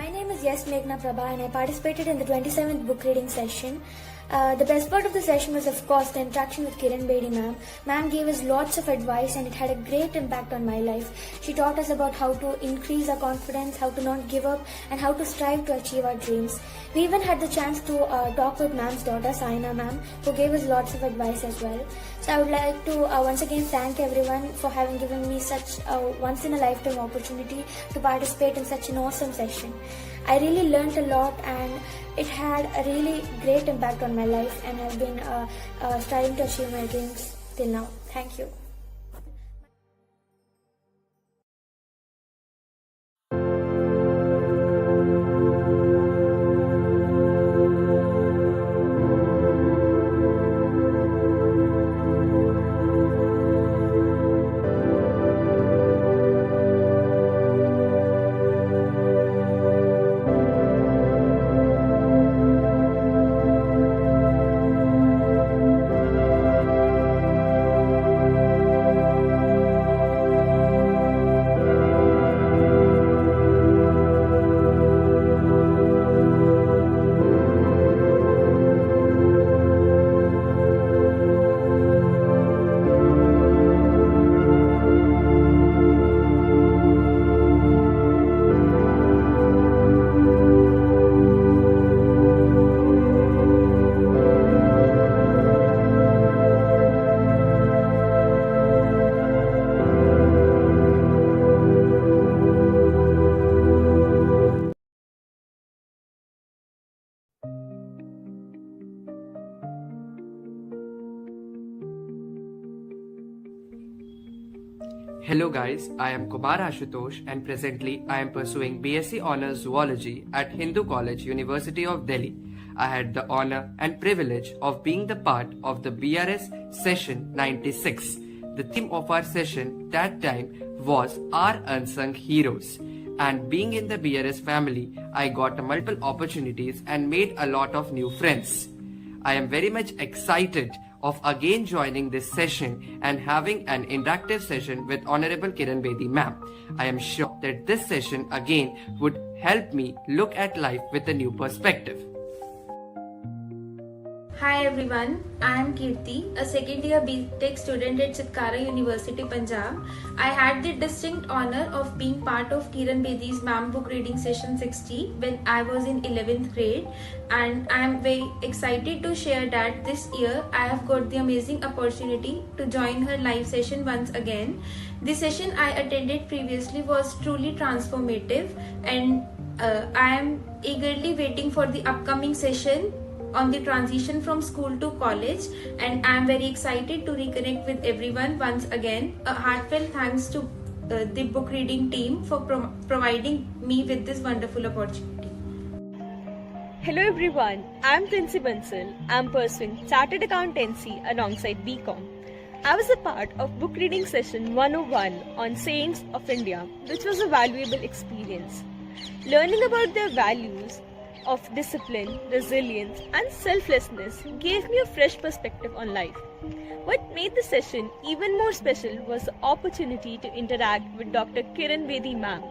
My name is Yes Meghna Prabha and I participated in the 27th book reading session. The best part of the session was of course the interaction with Kiran Bedi ma'am. Ma'am gave us lots of advice and it had a great impact on my life. She taught us about how to increase our confidence, how to not give up and how to strive to achieve our dreams. We even had the chance to talk with ma'am's daughter Saina ma'am, who gave us lots of advice as well. So I would like to once again thank everyone for having given me such a once in a lifetime opportunity to participate in such an awesome session. I really learned a lot and it had a really great impact on my life, and I've been striving to achieve my dreams till now. Thank you. Hello guys, I am Kumar Ashutosh and presently I am pursuing BSc Honours Zoology at Hindu College, University of Delhi. I had the honor and privilege of being the part of the BRS session 96. The theme of our session that time was Our Unsung Heroes. And being in the BRS family, I got multiple opportunities and made a lot of new friends. I am very much excited of again joining this session and having an interactive session with Honorable Kiran Bedi ma'am. I am sure that this session again would help me look at life with a new perspective. Hi everyone, I am Kirti, a second year BTech student at Chitkara University, Punjab. I had the distinct honor of being part of Kiran Bedi's ma'am book reading session 60 when I was in 11th grade, and I am very excited to share that this year I have got the amazing opportunity to join her live session once again. The session I attended previously was truly transformative, and I am eagerly waiting for the upcoming session on the transition from school to college, and I am very excited to reconnect with everyone once again. A heartfelt thanks to the book reading team for providing me with this wonderful opportunity. Hello everyone, I am Princy Bansal. I am pursuing Chartered Accountancy alongside BCom. I was a part of book reading session 101 on Saints of India, which was a valuable experience. Learning about their values of discipline, resilience and selflessness gave me a fresh perspective on life. What made the session even more special was the opportunity to interact with Dr. Kiran Bedi ma'am.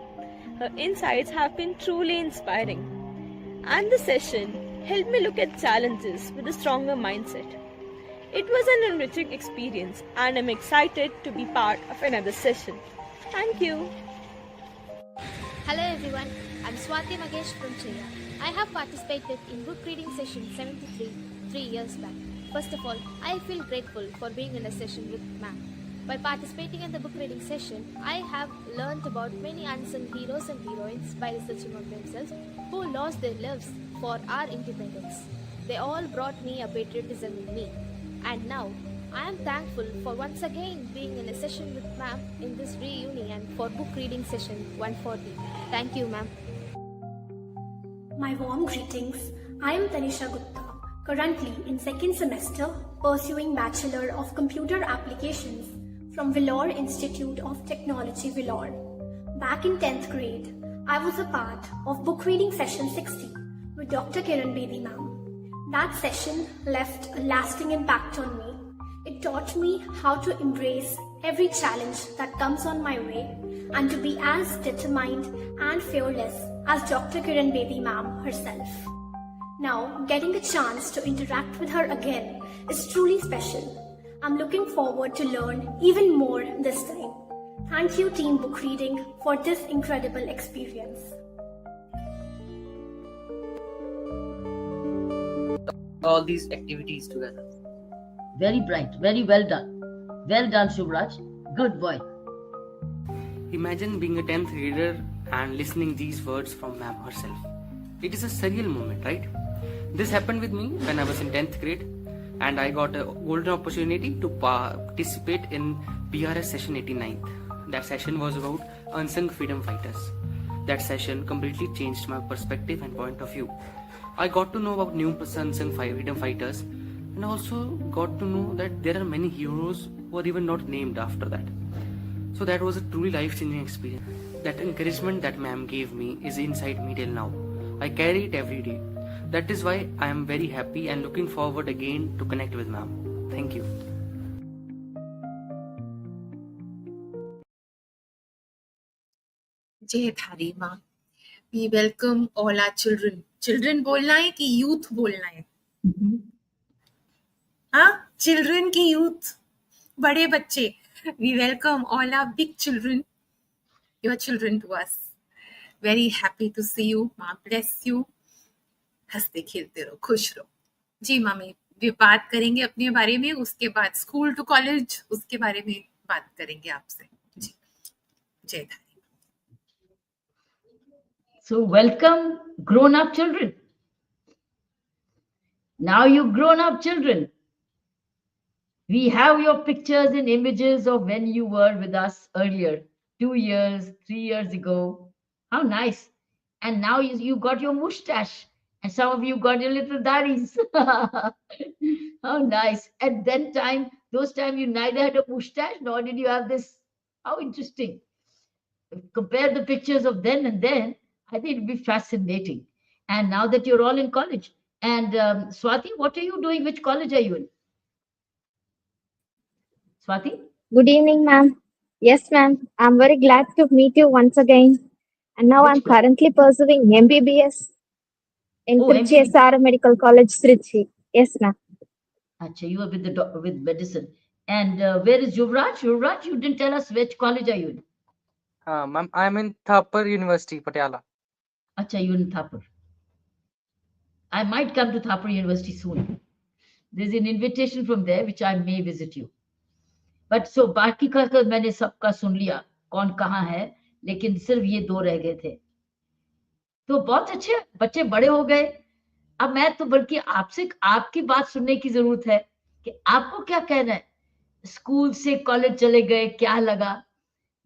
Her insights have been truly inspiring, and the session helped me look at challenges with a stronger mindset. It was an enriching experience and I'm excited to be part of another session. Thank you. Hello everyone, I'm Swati Magesh from Chennai. I have participated in book reading session 73 3 years back. First of all, I feel grateful for being in a session with ma'am. By participating in the book reading session, I have learned about many unsung heroes and heroines by researching on themselves who lost their lives for our independence. They all brought me a patriotism in me. And now, I am thankful for once again being in a session with ma'am in this reunion for book reading session 140. Thank you, ma'am. My warm greetings. I am Tanisha Gupta, currently in second semester pursuing Bachelor of Computer Applications from Vellore Institute of Technology, Vellore. Back in 10th grade, I was a part of book reading session 60 with Dr. Kiran Bedi ma'am. That session left a lasting impact on me. It taught me how to embrace every challenge that comes on my way and to be as determined and fearless as Dr. Kiran Bedi ma'am herself. Now, getting a chance to interact with her again is truly special. I'm looking forward to learn even more this time. Thank you, Team Book Reading, for this incredible experience. All these activities together. Very bright, very well done. Well done, Shuvraj. Good boy. Imagine being a 10th grader and listening these words from ma'am herself. It is a surreal moment, right? This happened with me when I was in 10th grade and I got a golden opportunity to participate in PRS session 89th. That session was about unsung freedom fighters. That session completely changed my perspective and point of view. I got to know about new unsung freedom fighters and also got to know that there are many heroes who are even not named after that. So that was a truly life-changing experience. That encouragement that ma'am gave me is inside me till now. I carry it every day. That is why I am very happy and looking forward again to connect with ma'am. Thank you. Jaidhari माँ, we welcome all our children. Children बोलना है कि youth बोलना है? हाँ, children की youth, बड़े बच्चे. We welcome all our big children, your children to us. Very happy to see you. माँ bless you. हंसते खेलते रहो, खुश रहो. जी मामी, ये बात करेंगे अपने बारे में, उसके बाद स्कूल टू कॉलेज, उसके बारे में बात करेंगे आपसे. जी, Jaidhari. So, welcome, grown up children. Now, you grown up children. We have your pictures and images of when you were with us earlier, 2 years, 3 years ago. How nice. And now you got your mustache, and some of you got your little daddies. How nice. At that time, those time you neither had a mustache nor did you have this. How interesting. Compare the pictures of then and then, I think it'd be fascinating. And now that you're all in college. And Swati, what are you doing? Which college are you in? Swati? Good evening, ma'am. Yes, ma'am. I'm very glad to meet you once again. And now I'm Which college? currently pursuing MBBS in Oh, Trichy MBBS. SR Medical College, Trichy. Yes, ma'am. Acha, you are with with medicine. And where is Yuvraj? Yuvraj, you didn't tell us which college are you in? Ma'am, I'm in Thapar University, Patiala. Acha, you're in Thapar. I might come to Thapar University soon. There's an invitation from there which I may visit you. But so बाकी का मैंने सबका सुन लिया कौन कहाँ है, लेकिन सिर्फ ये 2 रह गए थे. तो बहुत अच्छे बच्चे बड़े हो गए. अब मैं तो बल्कि आपसे आपकी बात सुनने की जरूरत है कि आपको क्या कहना है. स्कूल से कॉलेज चले गए, क्या लगा?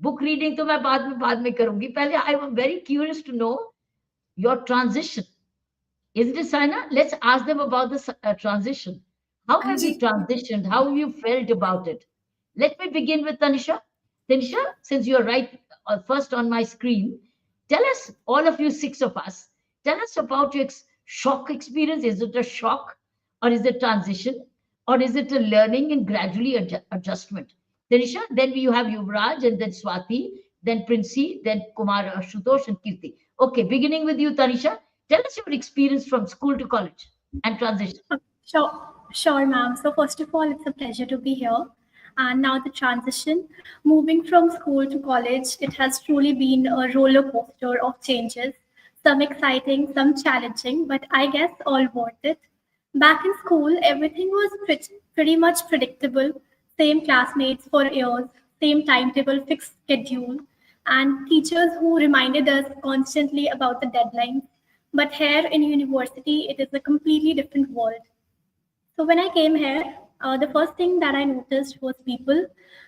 बुक रीडिंग तो मैं बाद में करूंगी. पहले I am very curious to know your transition. Isn't it, Saina? Let's ask them about the transition. How have you transitioned? How have you felt about it? Let me begin with Tanisha. Tanisha, since you're right first on my screen, tell us, all of you 6 of us, tell us about your shock experience. Is it a shock, or is it transition, or is it a learning and gradually adjustment? Tanisha, then you have Yuvraj, and then Swati, then Princey, then Kumar, Ashutosh, and Kirti. Okay, beginning with you, Tanisha. Tell us your experience from school to college and transition. Sure, ma'am. So first of all, it's a pleasure to be here. And now the transition, moving from school to college, it has truly been a roller coaster of changes. Some exciting, some challenging, but I guess all worth it. Back in school, everything was pretty much predictable. Same classmates for years, same timetable, fixed schedule, and teachers who reminded us constantly about the deadlines. But here in university, it is a completely different world. So when I came here, the first thing that I noticed was people,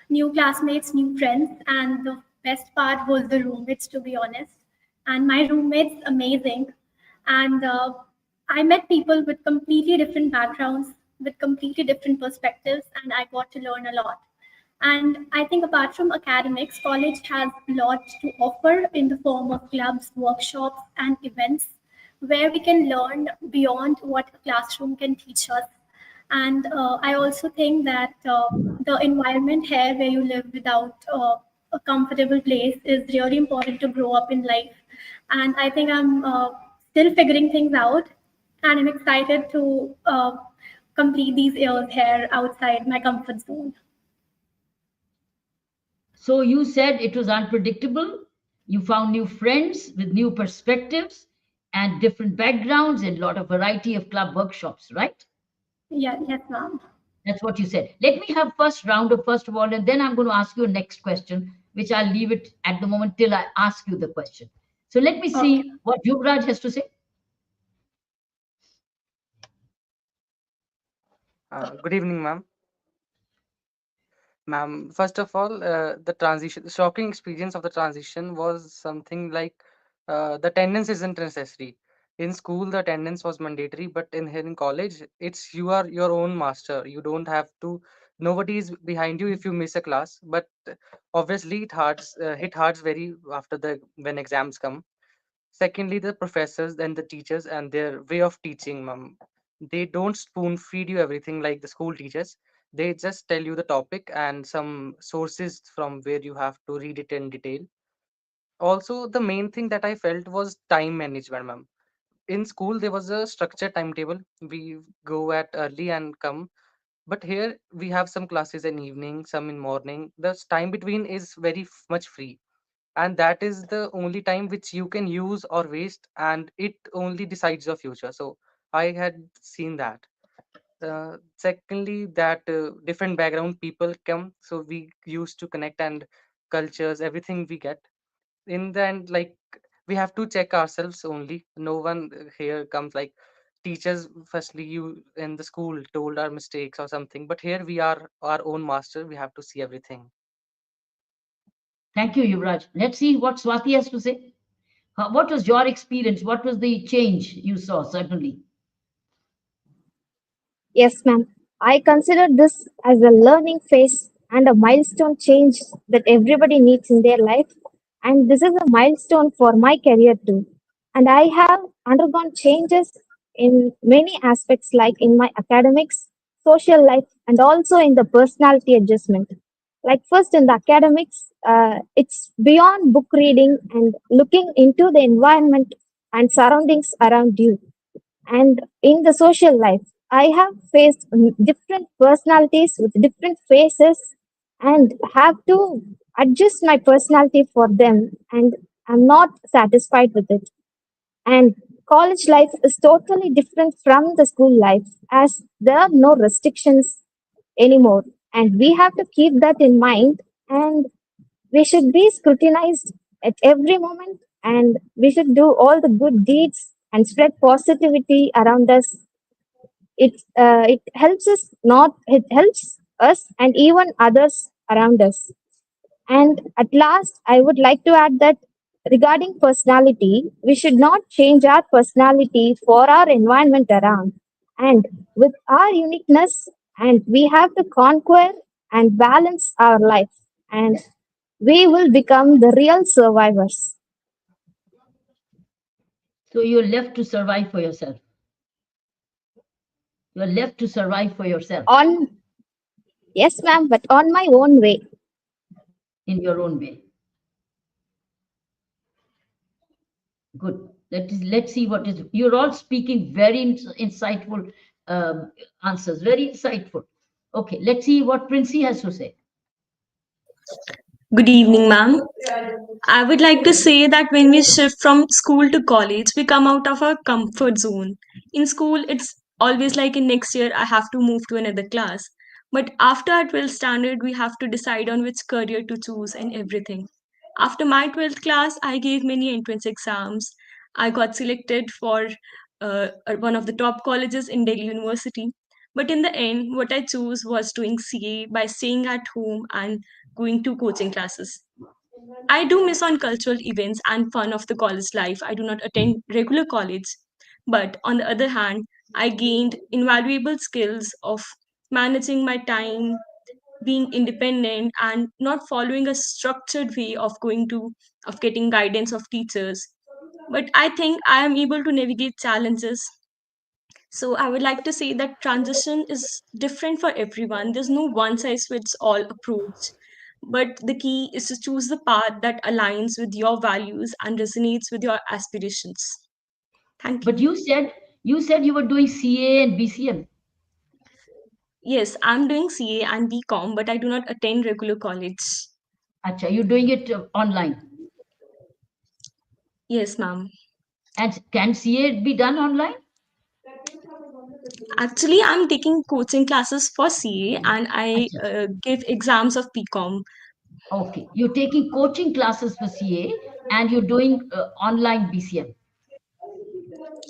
new classmates, new friends, and the best part was the roommates, to be honest. And my roommates, amazing. And I met people with completely different backgrounds, with completely different perspectives, and I got to learn a lot. And I think apart from academics, college has a lot to offer in the form of clubs, workshops, and events where we can learn beyond what a classroom can teach us. And I also think that the environment here where you live without a comfortable place is really important to grow up in life. And I think I'm still figuring things out, and I'm excited to complete these years here outside my comfort zone. So you said it was unpredictable. You found new friends with new perspectives and different backgrounds and a lot of variety of club workshops, right? Yeah, yes, ma'am. That's what you said. Let me have first round of first of all, and then I'm going to ask you a next question, which I'll leave it at the moment till I ask you the question. So let me Okay. see what Yuvraj has to say. Good evening, ma'am. Ma'am, first of all, the transition, the shocking experience of the transition was something like the attendance isn't necessary. In school, the attendance was mandatory, but in here in college, it's you are your own master. You don't have to. Nobody is behind you if you miss a class. But obviously, hit hard very after the when exams come. Secondly, the professors and the teachers and their way of teaching, ma'am. They don't spoon feed you everything like the school teachers. They just tell you the topic and some sources from where you have to read it in detail. Also, the main thing that I felt was time management, ma'am. In school, there was a structured timetable. We go at early and come. But here we have some classes in evening, some in morning. The time between is very much free, and that is the only time which you can use or waste, and it only decides your future. So I had seen that. Secondly, that different background people come, so we used to connect, and cultures, everything we get in the end, like, we have to check ourselves only. No one here comes like teachers firstly you in the school told our mistakes or something, but here we are our own master. We have to see everything. Thank you, Yuvraj. Let's see what Swati has to say. What was your experience? What was the change you saw suddenly? Yes, ma'am. I consider this as a learning phase and a milestone change that everybody needs in their life. And this is a milestone for my career too. And I have undergone changes in many aspects, like in my academics, social life, and also in the personality adjustment. Like, first in the academics, it's beyond book reading and looking into the environment and surroundings around you. And in the social life, I have faced different personalities with different faces and have to adjust my personality for them. And I'm not satisfied with it. And college life is totally different from the school life, as there are no restrictions anymore. And we have to keep that in mind. And we should be scrutinized at every moment, and we should do all the good deeds and spread positivity around us. It helps us not it helps us and even others around us. And at last, I would like to add that regarding personality, we should not change our personality for our environment around. And with our uniqueness, and we have to conquer and balance our life, and we will become the real survivors. So you're left to survive for yourself. You're left to survive for yourself On Yes, ma'am, but on my own way. in your own way. Good. Let's see what is. You're all speaking very insightful answers. Very insightful. Okay. Let's see what Princey has to say. Good evening, ma'am. I would like to say that when we shift from school to college, we come out of our comfort zone. In school, it's always like in next year, I have to move to another class. But after our 12th standard, we have to decide on which career to choose and everything. After my 12th class, I gave many entrance exams. I got selected for one of the top colleges in Delhi University. But in the end, what I chose was doing CA by staying at home and going to coaching classes. I do miss on cultural events and fun of the college life. I do not attend regular college. But on the other hand, I gained invaluable skills of managing my time, being independent, and not following a structured way of getting guidance of teachers. But I think I am able to navigate challenges. So I would like to say that transition is different for everyone. There's no one size fits all approach. but the key is to choose the path that aligns with your values and resonates with your aspirations. Thank But you. you said you were doing CA and BCM. Yes, I'm doing CA and BCom, but I do not attend regular college. Acha, you're doing it online. Yes, ma'am. And can CA be done online? Actually, I'm taking coaching classes for CA and I Acha. give exams of BCom. Okay, you're taking coaching classes for CA and you're doing online BCM.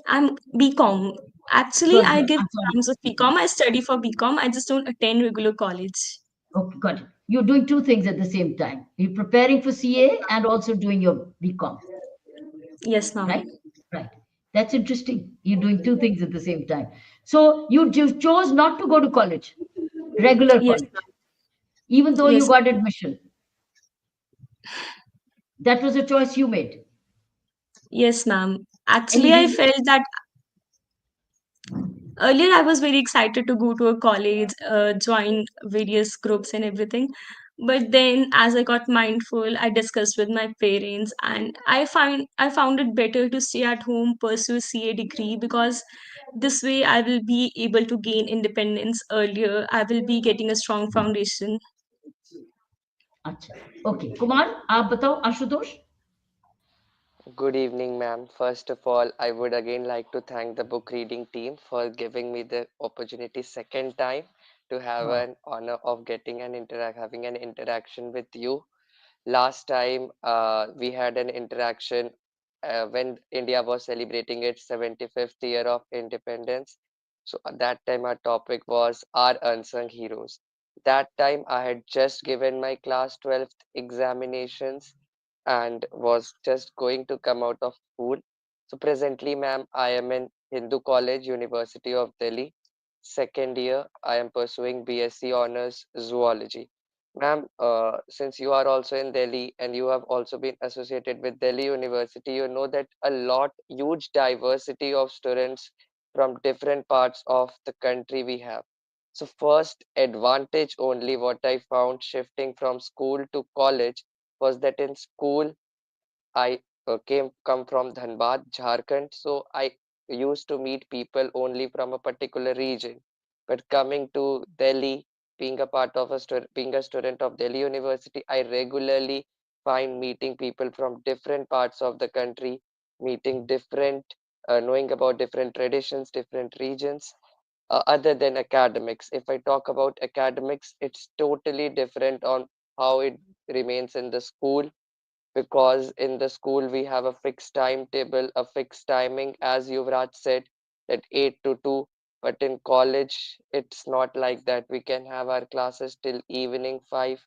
I'm BCom. Actually, Good, I good. give I'm sorry. exams of BCom. I study for BCom. I just don't attend regular college. Okay, got it. You're doing two things at the same time. You're preparing for CA and also doing your BCom, Yes, ma'am. right? Right. That's interesting. You're doing two things at the same time. So you chose not to go to college, regular Yes, college, ma'am. even though you Yes, got admission. That was a choice you made. yes, ma'am. Any Actually, I reason? felt that earlier I was very excited to go to a college, join various groups and everything. But then as I got mindful, I discussed with my parents and I found it better to stay at home, pursue CA degree because this way I will be able to gain independence earlier. I will be getting a strong foundation. अच्छा. Okay. Kumar, आप बताओ Ashutosh. Good evening, ma'am. First of all, I would again like to thank the book reading team for giving me the opportunity second time to have Wow. an honor of getting an having an interaction with you. Last time we had an interaction when India was celebrating its 75th year of independence. So at that time our topic was our unsung heroes. That time I had just given my class 12th examinations and was just going to come out of school. So presently, ma'am, I am in Hindu College, University of Delhi. Second year, I am pursuing BSc Honors Zoology. Ma'am, since you are also in Delhi and you have also been associated with Delhi University, you know that a lot, huge diversity of students from different parts of the country we have. So first advantage only what I found shifting from school to college was that in school I come from Dhanbad, Jharkhand, so I used to meet people only from a particular region. But coming to Delhi, being a part of being a student of Delhi University, I regularly find meeting people from different parts of the country, meeting different, knowing about different traditions, different regions. Other than academics, if I talk about academics, it's totally different on how it remains in the school because in the school we have a fixed timetable, a fixed timing, as Yuvraj said, that 8 to 2. But in college, it's not like that. We can have our classes till evening 5,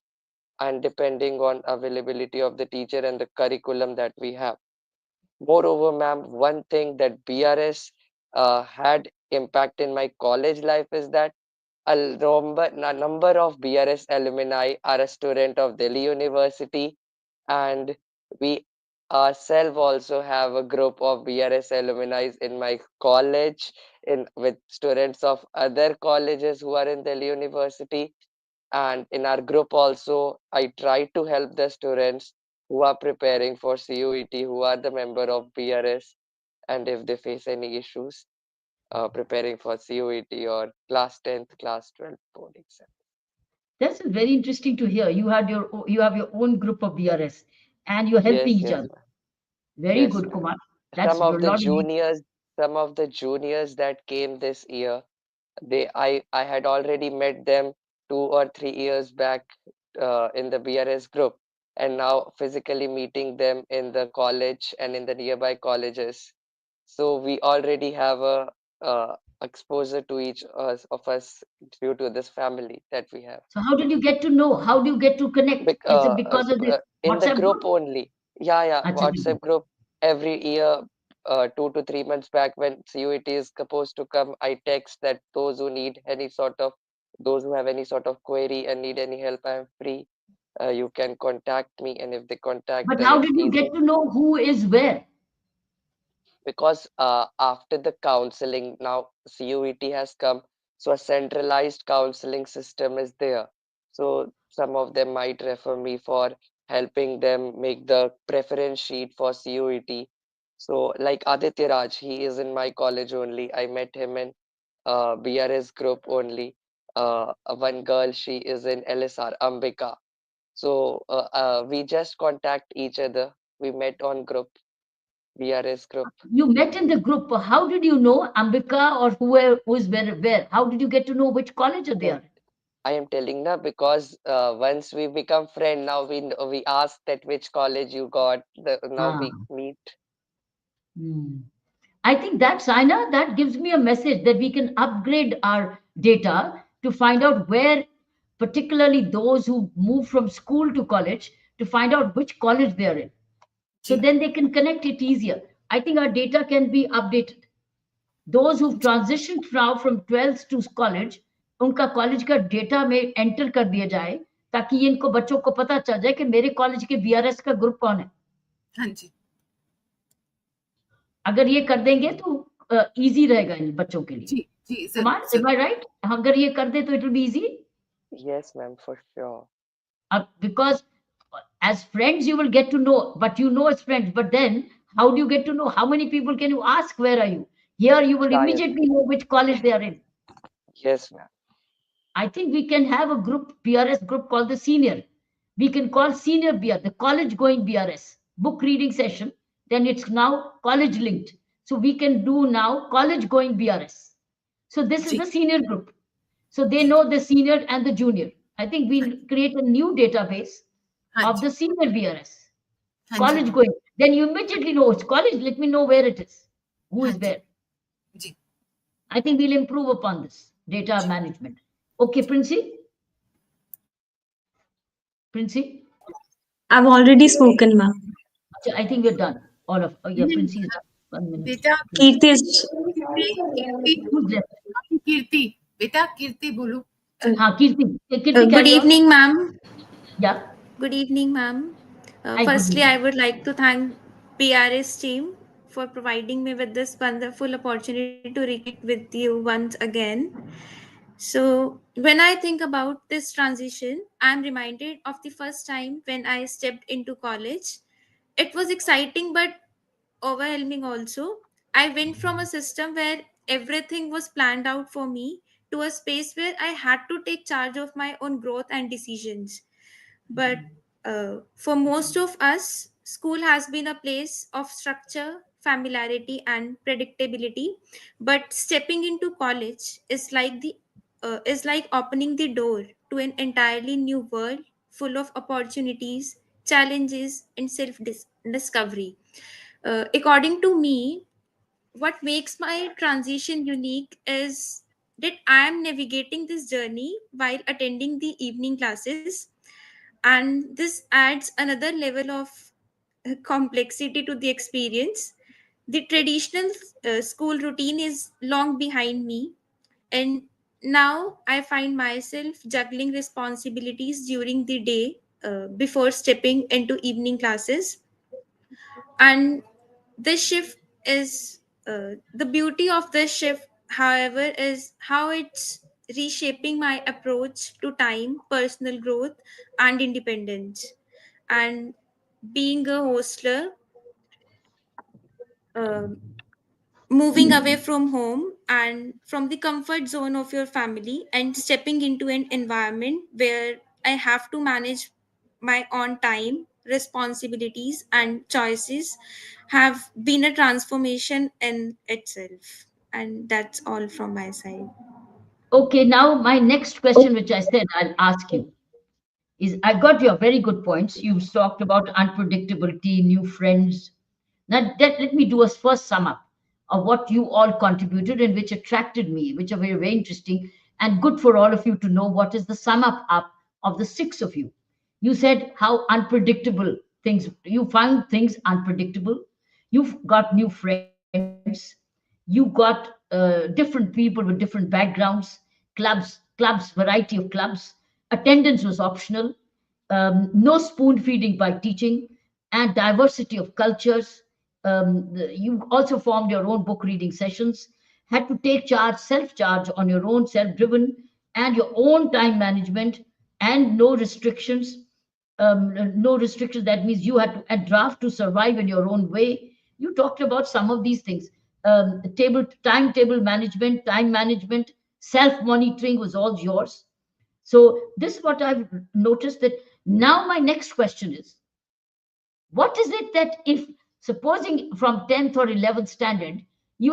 and depending on availability of the teacher and the curriculum that we have. Moreover, ma'am, one thing that BRS had impact in my college life is that a number of BRS alumni are a student of Delhi University, and we ourselves also have a group of BRS alumni in my college, in with students of other colleges who are in Delhi University. And in our group also, I try to help the students who are preparing for CUET, who are the member of BRS, and if they face any issues preparing for CUET or class 10th, class 12th board exam. That's very interesting to hear. You have your own group of BRS and you're helping Yes, each yes, other. ma'am. Very Yes, good, ma'am. Kumar. That's Some a of the lot of you. juniors, some of the juniors that came this year, I had already met them 2 or 3 years back in the BRS group, and now physically meeting them in the college and in the nearby colleges. So we already have a exposure to each of us due to this family that we have. So how did you get to know? How do you get to connect? Is it because of the In the WhatsApp group group? only. Yeah, yeah, Acha, WhatsApp group. Every year, 2 to 3 months back when CUET is supposed to come, I text that those who have any sort of query and need any help, I am free. You can contact me, and if they contact, but then how it's did you easy get to know who is where? because after the counseling, now CUET has come, so a centralized counseling system is there. So some of them might refer me for helping them make the preference sheet for CUET. So like Aditya Raj, he is in my college only. I met him in BRS group only. One girl, she is in LSR, Ambika. So we just contact each other. We met on group, BRS group. You met in the group. How did you know Ambika or who is where? How did you get to know which college they No, are? I am telling now because once we become friend, now we ask that which college you got. Now Ah. we meet. Hmm. I think that, Saina, that gives me a message that we can upgrade our data to find out where, particularly those who move from school to college, to find out which college they are in. So ji then they can connect it easier. I think our data can be updated. Those who've transitioned now from 12th to college, उनका college का data में enter कर दिया जाए ताकि ये इनको बच्चों को पता चल जाए कि मेरे कॉलेज के बीआरएस का ग्रुप कौन है. हाँ जी अगर ये कर देंगे तो इजी रहेगा इन बच्चों के लिए. जी जी Kumar, जरूर am I जरूर right? अगर ये कर दे तो it will be easy. Yes, ma'am, for sure. Because as friends you will get to know, but you know as friends. But then how do you get to know? How many people can you ask? Where are you? Here you will Shayad. immediately know which college they are in. Yes, ma'am. I think we can have a group, PRS group called the senior. We can call senior BR, the college going BRS, book reading session. Then it's now college linked. So we can do now college going BRS. So this is ji the senior group. So they ji know the senior and the junior. I think we'll create a new database हाँ of ji the senior BRS, हाँ जी college going. Then you immediately know it's college. Let me know where it is, who हाँ is ji where. Ji I think we'll improve upon this data ji management. Okay, Princey? Princey? I've already spoken, ma'am. I think we're done. All of, oh yeah, Princey is done. 1 minute. बेटा Princey. Kirti is. Kirti Kirti Who's left? कीर्ति बेटा कीर्ति बोलो हाँ, Kirti, Good carry on. evening, ma'am. Yeah. Good evening, ma'am. Hi, good Firstly, evening. I would like to thank PRS team for providing me with this wonderful opportunity to reconnect with you once again. So, when I think about this transition, I'm reminded of the first time when I stepped into college. It was exciting but overwhelming also. I went from a system where everything was planned out for me to a space where I had to take charge of my own growth and decisions. But for most of us, school has been a place of structure, familiarity, and predictability. But stepping into college is like opening the door to an entirely new world full of opportunities, challenges, and self discovery. According to me, what makes my transition unique is that I am navigating this journey while attending the evening classes, and this adds another level of complexity to the experience. The traditional school routine is long behind me, and now I find myself juggling responsibilities during the day before stepping into evening classes. And this shift is the beauty of this shift, however, is how it's reshaping my approach to time, personal growth, and independence. And being a hostler, uh, moving away from home and from the comfort zone of your family and stepping into an environment where I have to manage my own time, responsibilities, and choices have been a transformation in itself. And that's all from my side. Okay, now my next question, which I said I'll ask you, is I got your very good points. You've talked about unpredictability, new friends. Now, let me do a first sum up of what you all contributed and which attracted me, which are very, very interesting and good for all of you to know what is the sum up of the six of you. You said how unpredictable things, you found things unpredictable. You've got new friends. You got different people with different backgrounds, clubs, variety of clubs. Attendance was optional, no spoon feeding by teaching, and diversity of cultures. You also formed your own book reading sessions, had to take charge, self charge on your own, self driven, and your own time management and no restrictions. No restrictions. That means you had to draft to survive in your own way. You talked about some of these things. Timetable management, time management, self monitoring was all yours. So this is what I've noticed. That now my next question is, what is it that if supposing from 10th or 11th standard you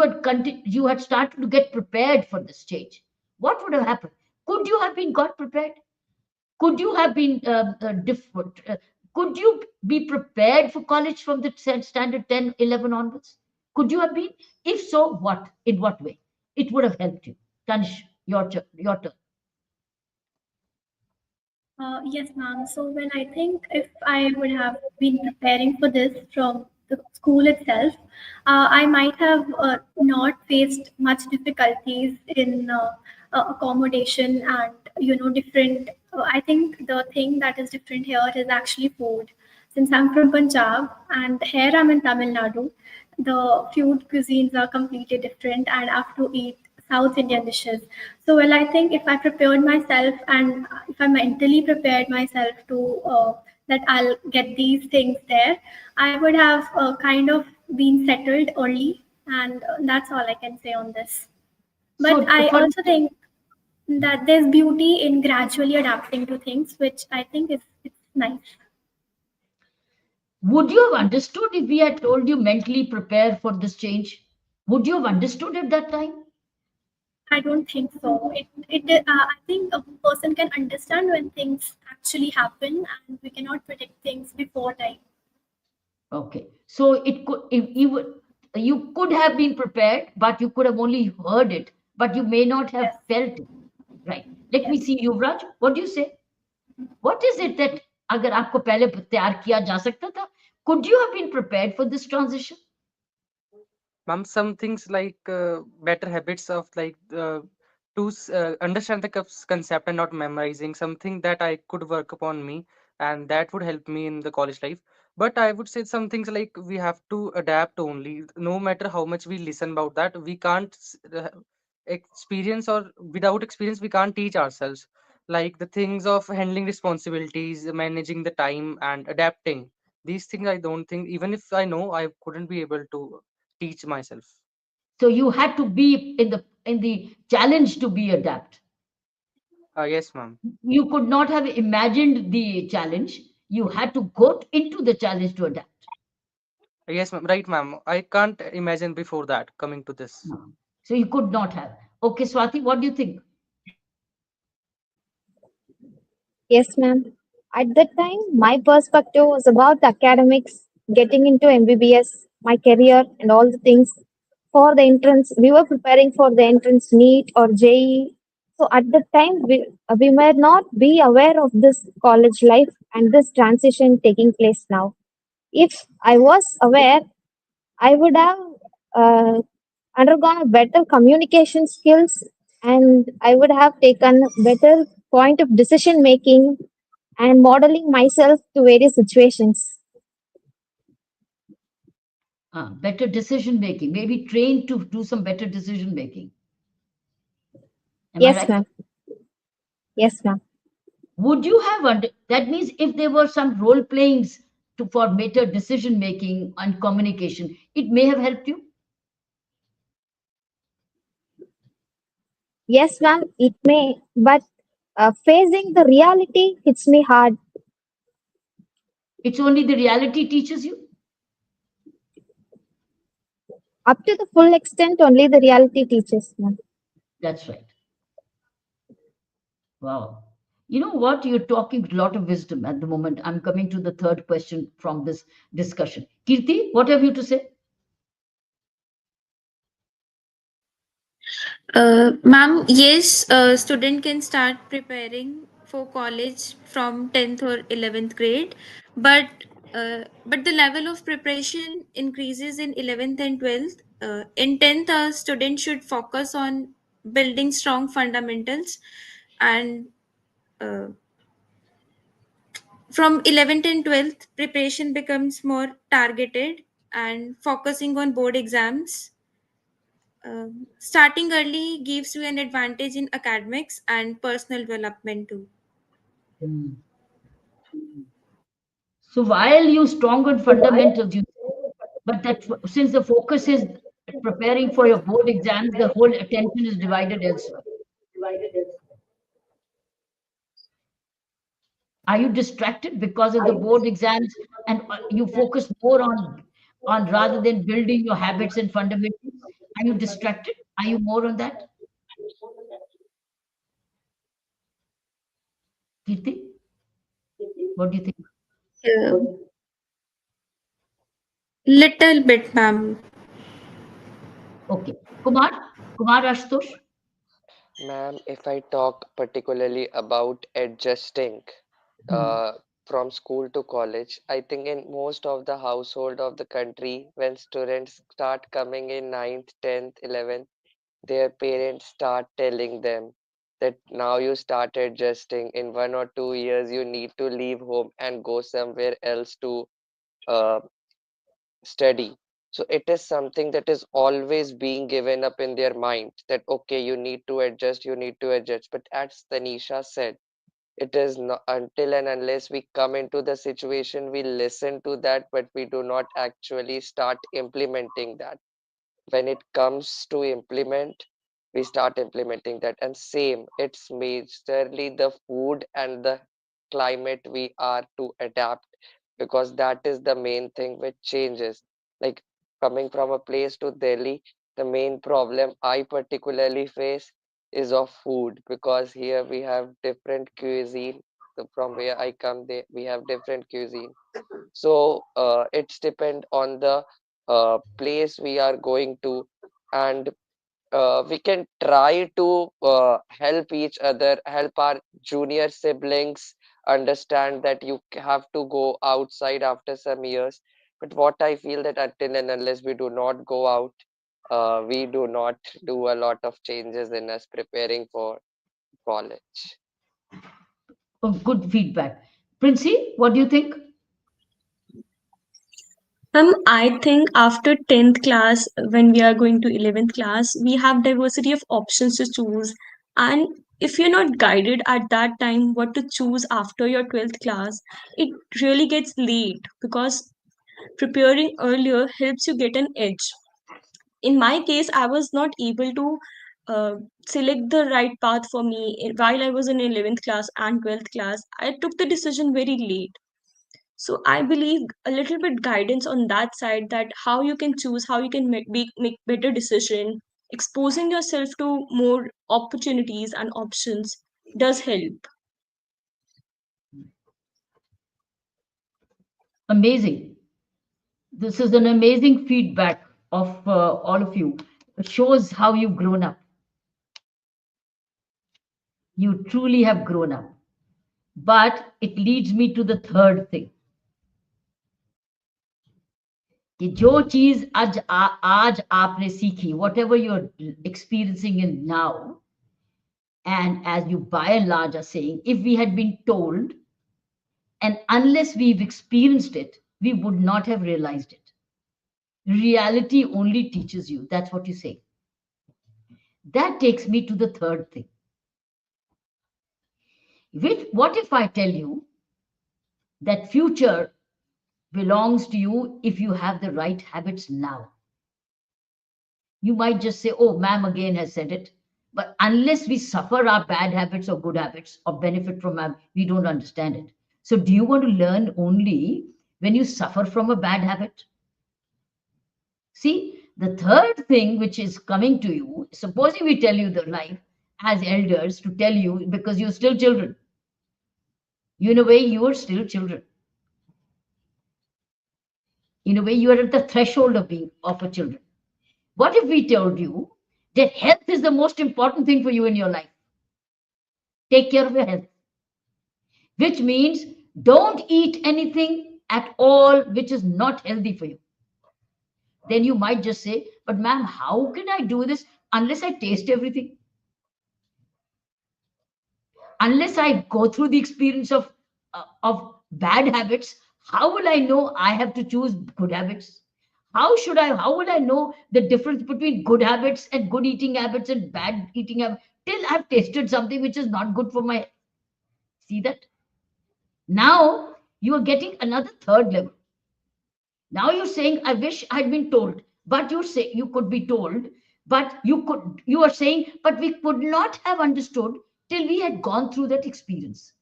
had started to get prepared for this stage, what would have happened? Could you have been got prepared? Could you have been different? Could you be prepared for college from the standard 10, 11 onwards? Could you have been? If so, what? In what way? It would have helped you. Tanish, your turn. Yes, ma'am. So, when I think if I would have been preparing for this from the school itself, I might have not faced much difficulties in accommodation and different. I think the thing that is different here is actually food. Since I'm from Punjab and here I'm in Tamil Nadu, the food cuisines are completely different, and I have to eat South Indian dishes. So, well, I think if I prepared myself and if I mentally prepared myself to that I'll get these things there, I would have kind of been settled early, and that's all I can say on this. But So, I according, also think that there's beauty in gradually adapting to things, which I think is it's nice. would you have understood if we had told you mentally prepare for this change? Would you have understood at that time? I don't think so. I think a person can understand when things actually happen, and we cannot predict things before time. Okay. So it could, if you could have been prepared, but you could have only heard it, but you may not have Yes, felt it. Right. Let yes. me see, Yuvraj. What do you say? What is it that अगर आपको पहले तैयार किया जा सकता था? Could you have been prepared for this transition? Ma'am, some things like better habits of like understand the concept and not memorizing, something that I could work upon me, and that would help me in the college life. But I would say some things like we have to adapt only. No matter how much we listen about that, we can't experience, or without experience, we can't teach ourselves. Like the things of handling responsibilities, managing the time, and adapting. These things I don't think, even if I know, I couldn't be able to teach myself. So you had to be in the challenge to be adapt. Yes, ma'am. You could not have imagined the challenge. You had to go into the challenge to adapt. Yes, ma'am. Right, ma'am. I can't imagine before that coming to this. No. So you could not have. Okay, Swati, what do you think? Yes, ma'am. At that time, my perspective was about the academics, getting into MBBS, my career, and all the things. For the entrance, we were preparing for the entrance NEET or JEE. So at that time, we might not be aware of this college life and this transition taking place now. If I was aware, I would have uh, undergone a better communication skills, and I would have taken better point of decision making and modeling myself to various situations. Better decision making, maybe trained to do some better decision making. Am I Yes, right? ma'am. Yes, ma'am. Would you have that means if there were some role playings for better decision making and communication, it may have helped you? Yes, ma'am. It may, but facing the reality hits me hard. It's only the reality teaches you? Up to the full extent, only the reality teaches, ma'am. That's right. Wow. You know what? You're talking a lot of wisdom at the moment. I'm coming to the third question from this discussion. Kirti, what have you to say? Ma'am, yes, a student can start preparing for college from 10th or 11th grade, but but the level of preparation increases in 11th and 12th. In 10th, a student should focus on building strong fundamentals, and uh, from 11th and 12th, preparation becomes more targeted and focusing on board exams. Starting early gives you an advantage in academics and personal development too. Hmm. So while you strong on fundamentals, but that since the focus is preparing for your board exams, the whole attention is divided elsewhere. Are you distracted because of the board exams, and you focus more on rather than building your habits and fundamentals? Are you distracted? Are you more on that? Kirti, what do you think? Little bit, ma'am. Okay, Kumar Ashutosh. Ma'am, if I talk particularly about adjusting Hmm. uh, from school to college, I think in most of the household of the country, when students start coming in ninth, 10th, 11th, their parents start telling them that now you start adjusting. In 1 or 2 years, you need to leave home and go somewhere else to uh, study. So it is something that is always being given up in their mind that okay, you need to adjust, you need to adjust. But as Tanisha said, it is not until and unless we come into the situation, we listen to that, but we do not actually start implementing that. When it comes to implement, we start implementing that. And same, it's majorly the food and the climate we are to adapt, because that is the main thing which changes. Like coming from a place to Delhi, the main problem I particularly face is of food, because here we have different cuisine. So from where I come, we have different cuisine. So it's depend on the place we are going to, and we can try to help each other, help our junior siblings understand that you have to go outside after some years. But what I feel that until and unless we do not go out, we do not do a lot of changes in us preparing for college. Oh, good feedback. Princey, what do you think? I think after 10th class, when we are going to 11th class, we have diversity of options to choose. And if you're not guided at that time what to choose after your 12th class, it really gets late because preparing earlier helps you get an edge. In my case, I was not able to uh, select the right path for me while I was in 11th class and 12th class. I took the decision very late. So I believe a little bit guidance on that side, that how you can choose, how you can make better decision, exposing yourself to more opportunities and options does help. Amazing. This is an amazing feedback of all of you. It shows how you've grown up. You truly have grown up. But it leads me to the third thing. कि जो चीज आज आपने सीखी, whatever you're experiencing in now, and as you by and large are saying, if we had been told, and unless we've experienced it, we would not have realized it. Reality only teaches you. That's what you say. That takes me to the third thing. What if I tell you that future belongs to you if you have the right habits now? You might just say, oh, ma'am again has said it. But unless we suffer our bad habits or good habits or benefit from them, we don't understand it. So, do you want to learn only when you suffer from a bad habit? See, the third thing which is coming to you, supposing we tell you the life as elders to tell you because you're still children. You, in a way, you are still children. In a way, you are at the threshold of being of a children. What if we told you that health is the most important thing for you in your life? Take care of your health, which means don't eat anything at all which is not healthy for you. Then you might just say, but ma'am, how can I do this unless I taste everything? Unless I go through the experience of bad habits, how will I know I have to choose good habits? How will I know the difference between good habits and good eating habits and bad eating habits till I've tasted something which is not good for my, see that? Now you are getting another third level. Now you're saying, I wish I'd been told, but you say you could be told, but you are saying, but we could not have understood till we had gone through that experience.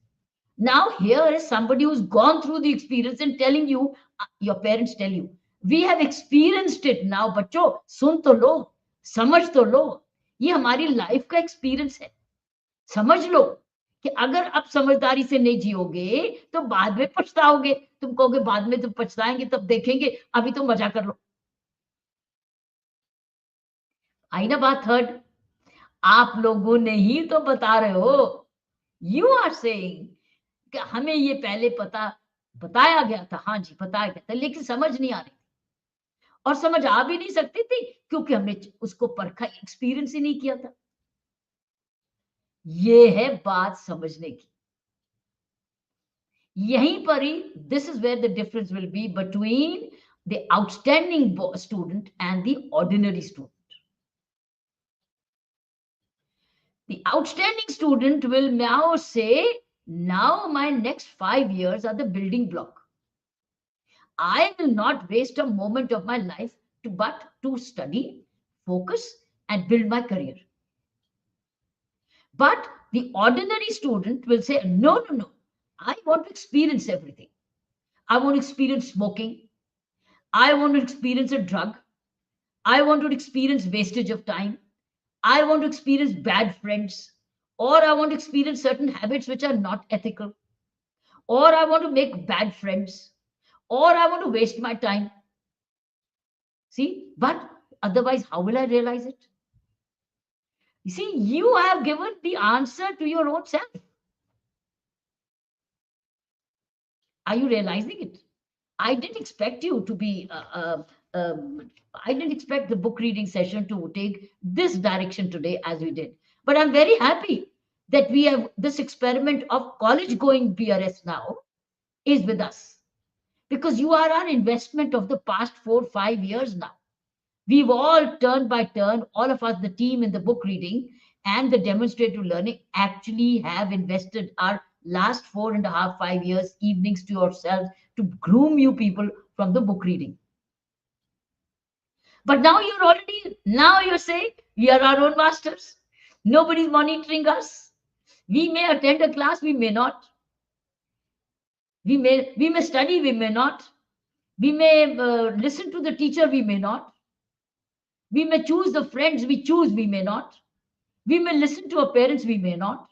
Now here is somebody who's gone through the experience and telling you, your parents tell you, we have experienced it now, बच्चों सुन तो लो, समझ तो लो, ये हमारी life का experience है, समझ लो कि अगर आप समझदारी से नहीं जियोगे तो बाद में पछताओगे, तुम कहोगे बाद में तुम पछताएंगे तब देखेंगे, अभी तो मजा कर लो। आई ना बात थर्ड, आप लोगों ने ही तो बता रहे हो, यू आर सेइंग कि हमें ये पहले बताया गया था, हाँ जी बताया गया था, लेकिन समझ नहीं आ रही और समझ आ भी नहीं सकती थी क्योंकि हमने उसको परखा, एक्सपीरियंस ही नहीं किया था। ये है बात समझने की। यहीं पर ही this is where the difference will be between the outstanding student and the ordinary student. The outstanding student will now say, now my next 5 years are the building block. I will not waste a moment of my life but to study, focus, and build my career. But the ordinary student will say, no, no, no, I want to experience everything. I want to experience smoking. I want to experience a drug. I want to experience wastage of time. I want to experience bad friends, or I want to experience certain habits which are not ethical, or I want to make bad friends, or I want to waste my time. See, but otherwise, how will I realize it? You see, you have given the answer to your own self. Are you realizing it? I didn't expect you to be, I didn't expect the book reading session to take this direction today as we did. But I'm very happy that we have this experiment of college going BRS now is with us, because you are our investment of the past 4-5 years now. We've all turn by turn, all of us, the team in the book reading and the demonstrative learning, actually have invested our last 4.5-5 years evenings to yourselves to groom you people from the book reading. But now you're saying we are our own masters. Nobody's monitoring us. We may attend a class, we may not. We may study, we may not. We may listen to the teacher, we may not. We may choose the friends we choose, we may not. We may listen to our parents, we may not.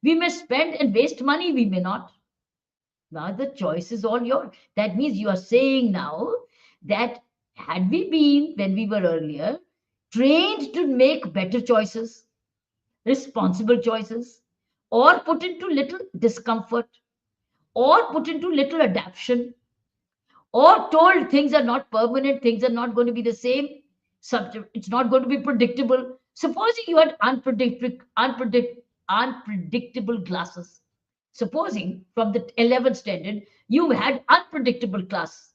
We may spend and waste money, we may not. Now the choice is all yours. That means you are saying now that had we been, when we were earlier, trained to make better choices, responsible choices, or put into little discomfort, or put into little adaptation, or told things are not permanent, things are not going to be the same subject, it's not going to be predictable. Supposing you had unpredictable classes. Supposing from the 11th standard you had unpredictable class,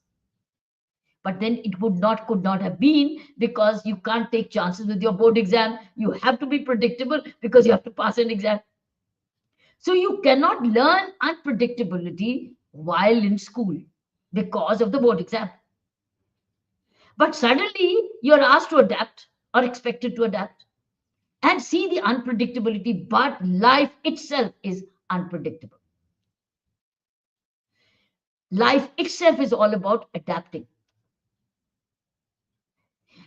but then it could not have been, because you can't take chances with your board exam. You have to be predictable because you have to pass an exam. So you cannot learn unpredictability while in school because of the board exam. But suddenly you're asked to adapt or expected to adapt and see the unpredictability, but life itself is unpredictable. Life itself is all about adapting.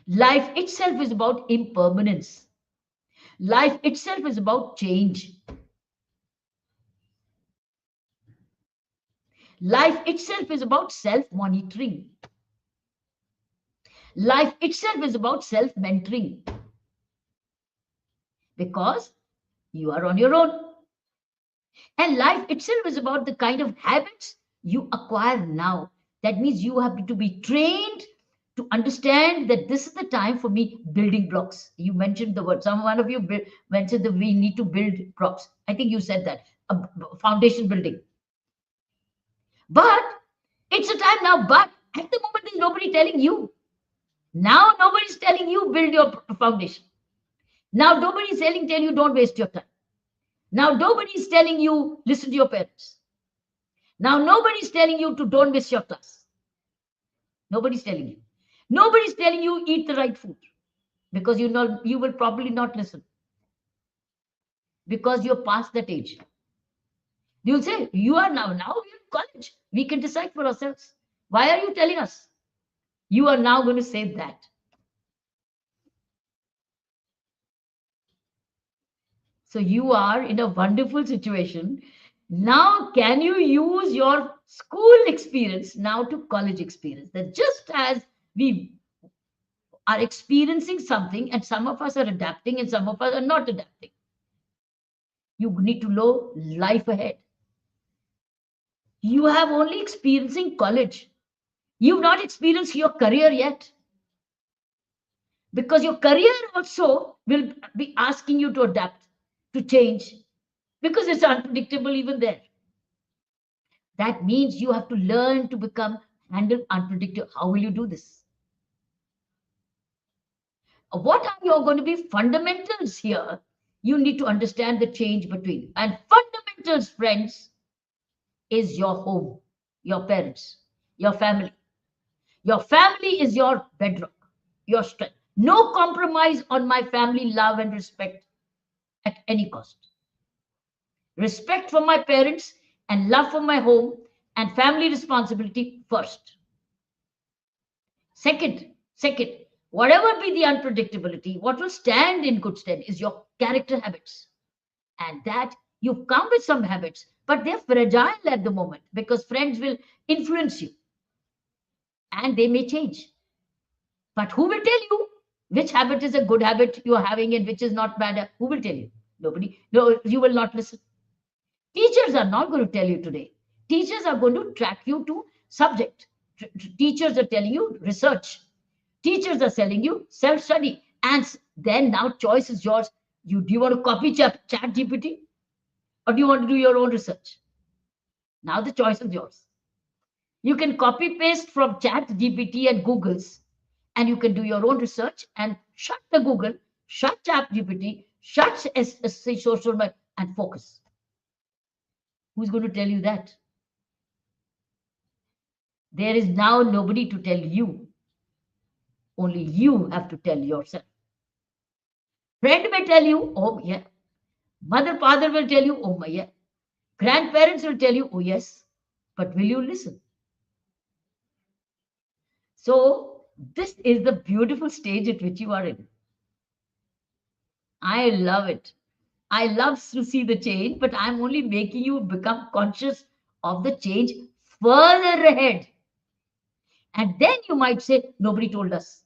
Life itself is about impermanence. Life itself is about change. Life itself is about self-monitoring. Life itself is about self-mentoring. Because you are on your own. And life itself is about the kind of habits you acquire now. That means you have to be trained to understand that this is the time for me building blocks. You mentioned the word. One of you mentioned that we need to build blocks. I think you said that. Foundation building. But it's a time now. But at the moment, there's nobody telling you. Now nobody's telling you build your foundation. Now nobody's tell you don't waste your time. Now nobody's telling you listen to your parents. Now, nobody's telling you to don't miss your class. Nobody's telling you. Nobody's telling you eat the right food, because you will probably not listen, because you're past that age. You'll say, you are now we're in college. We can decide for ourselves. Why are you telling us? You are now going to say that. So you are in a wonderful situation. Now, can you use your school experience now to college experience? That just as we are experiencing something, and some of us are adapting and some of us are not adapting. You need to know life ahead. You have only experiencing college. You've not experienced your career yet. Because your career also will be asking you to adapt, to change, because it's unpredictable even there. That means you have to learn to handle unpredictable. How will you do this? What are your going to be fundamentals here? You need to understand the change between. And fundamentals, friends, is your home, your parents, your family. Your family is your bedrock, your strength. No compromise on my family love and respect at any cost. Respect for my parents and love for my home and family responsibility first. Second, whatever be the unpredictability, what will stand in good stead is your character habits. And that you come with some habits, but they're fragile at the moment because friends will influence you and they may change. But who will tell you which habit is a good habit you are having and which is not bad? Who will tell you? Nobody. No, you will not listen. Teachers are not going to tell you today. Teachers are going to track you to subject. Teachers are telling you research. Teachers are telling you self-study. And then now choice is yours. Do you want to copy chat GPT or do you want to do your own research? Now the choice is yours. You can copy paste from chat GPT and Google's, and you can do your own research and shut the Google, shut chat GPT, shut social media and focus. Who's going to tell you that? There is now nobody to tell you. Only you have to tell yourself. Friend may tell you, oh yeah. Mother, father will tell you, oh my yeah. Grandparents will tell you, oh yes. But will you listen? So this is the beautiful stage at which you are in. I love it. I love to see the change, but I'm only making you become conscious of the change further ahead. And then you might say, nobody told us.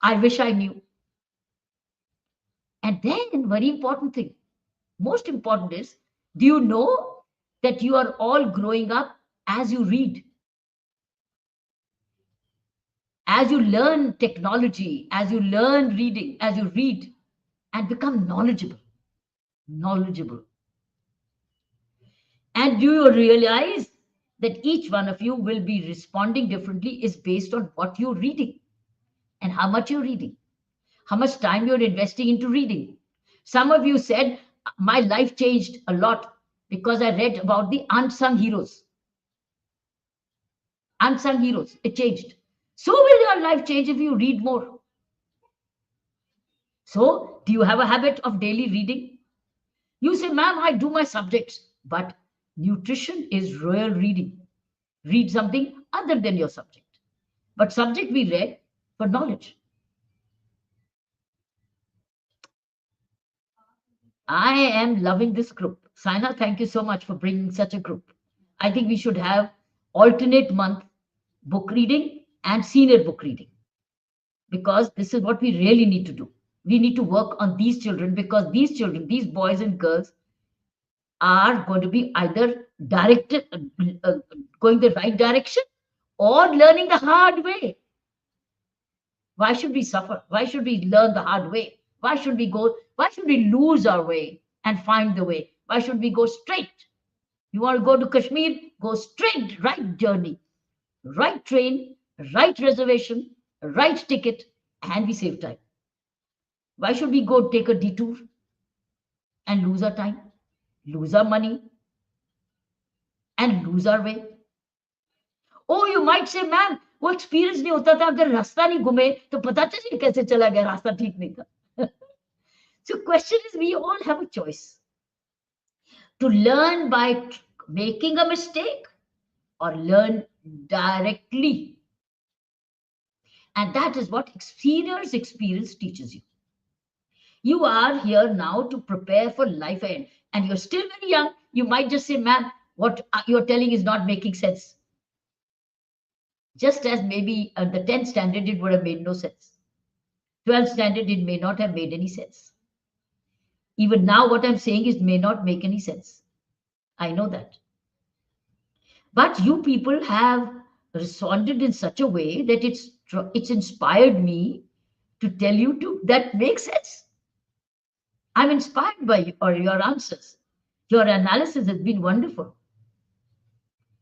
I wish I knew. And then, very important thing, most important is, do you know that you are all growing up as you read? As you learn technology, as you learn reading, as you read and become knowledgeable. Knowledgeable. And do you realize that each one of you will be responding differently is based on what you're reading and how much you're reading, how much time you're investing into reading. Some of you said, my life changed a lot because I read about the unsung heroes. Unsung heroes, it changed. So will your life change if you read more. So, do you have a habit of daily reading? You say, ma'am, I do my subjects, but nutrition is real reading. Read something other than your subject. But subject we read for knowledge. I am loving this group. Saina, thank you so much for bringing such a group. I think we should have alternate month book reading and senior book reading, because this is what we really need to do. We need to work on these children, because these children, these boys and girls, are going to be either directed, going the right direction or learning the hard way. Why should we suffer? Why should we learn the hard way? Why should we lose our way and find the way? Why should we go straight? You want to go to Kashmir? Go straight, right journey, right train, right reservation, right ticket, and we save time. Why should we go take a detour and lose our time, lose our money? and lose our way. Oh, you might say, ma'am, वो experience नहीं होता था, अगर रास्ता नहीं घूमे तो पता चले कैसे चला गया, रास्ता ठीक नहीं था. So question is, we all have a choice to learn by making a mistake or learn directly. And that is what seniors experience teaches you. You are here now to prepare for life ahead, and you're still very young. You might just say, ma'am, what you're telling is not making sense. Just as maybe at the 10th standard, it would have made no sense. 12th standard, it may not have made any sense. Even now, what I'm saying is may not make any sense. I know that. But you people have responded in such a way that it's inspired me to tell you to that makes sense. I'm inspired by your answers. Your analysis has been wonderful.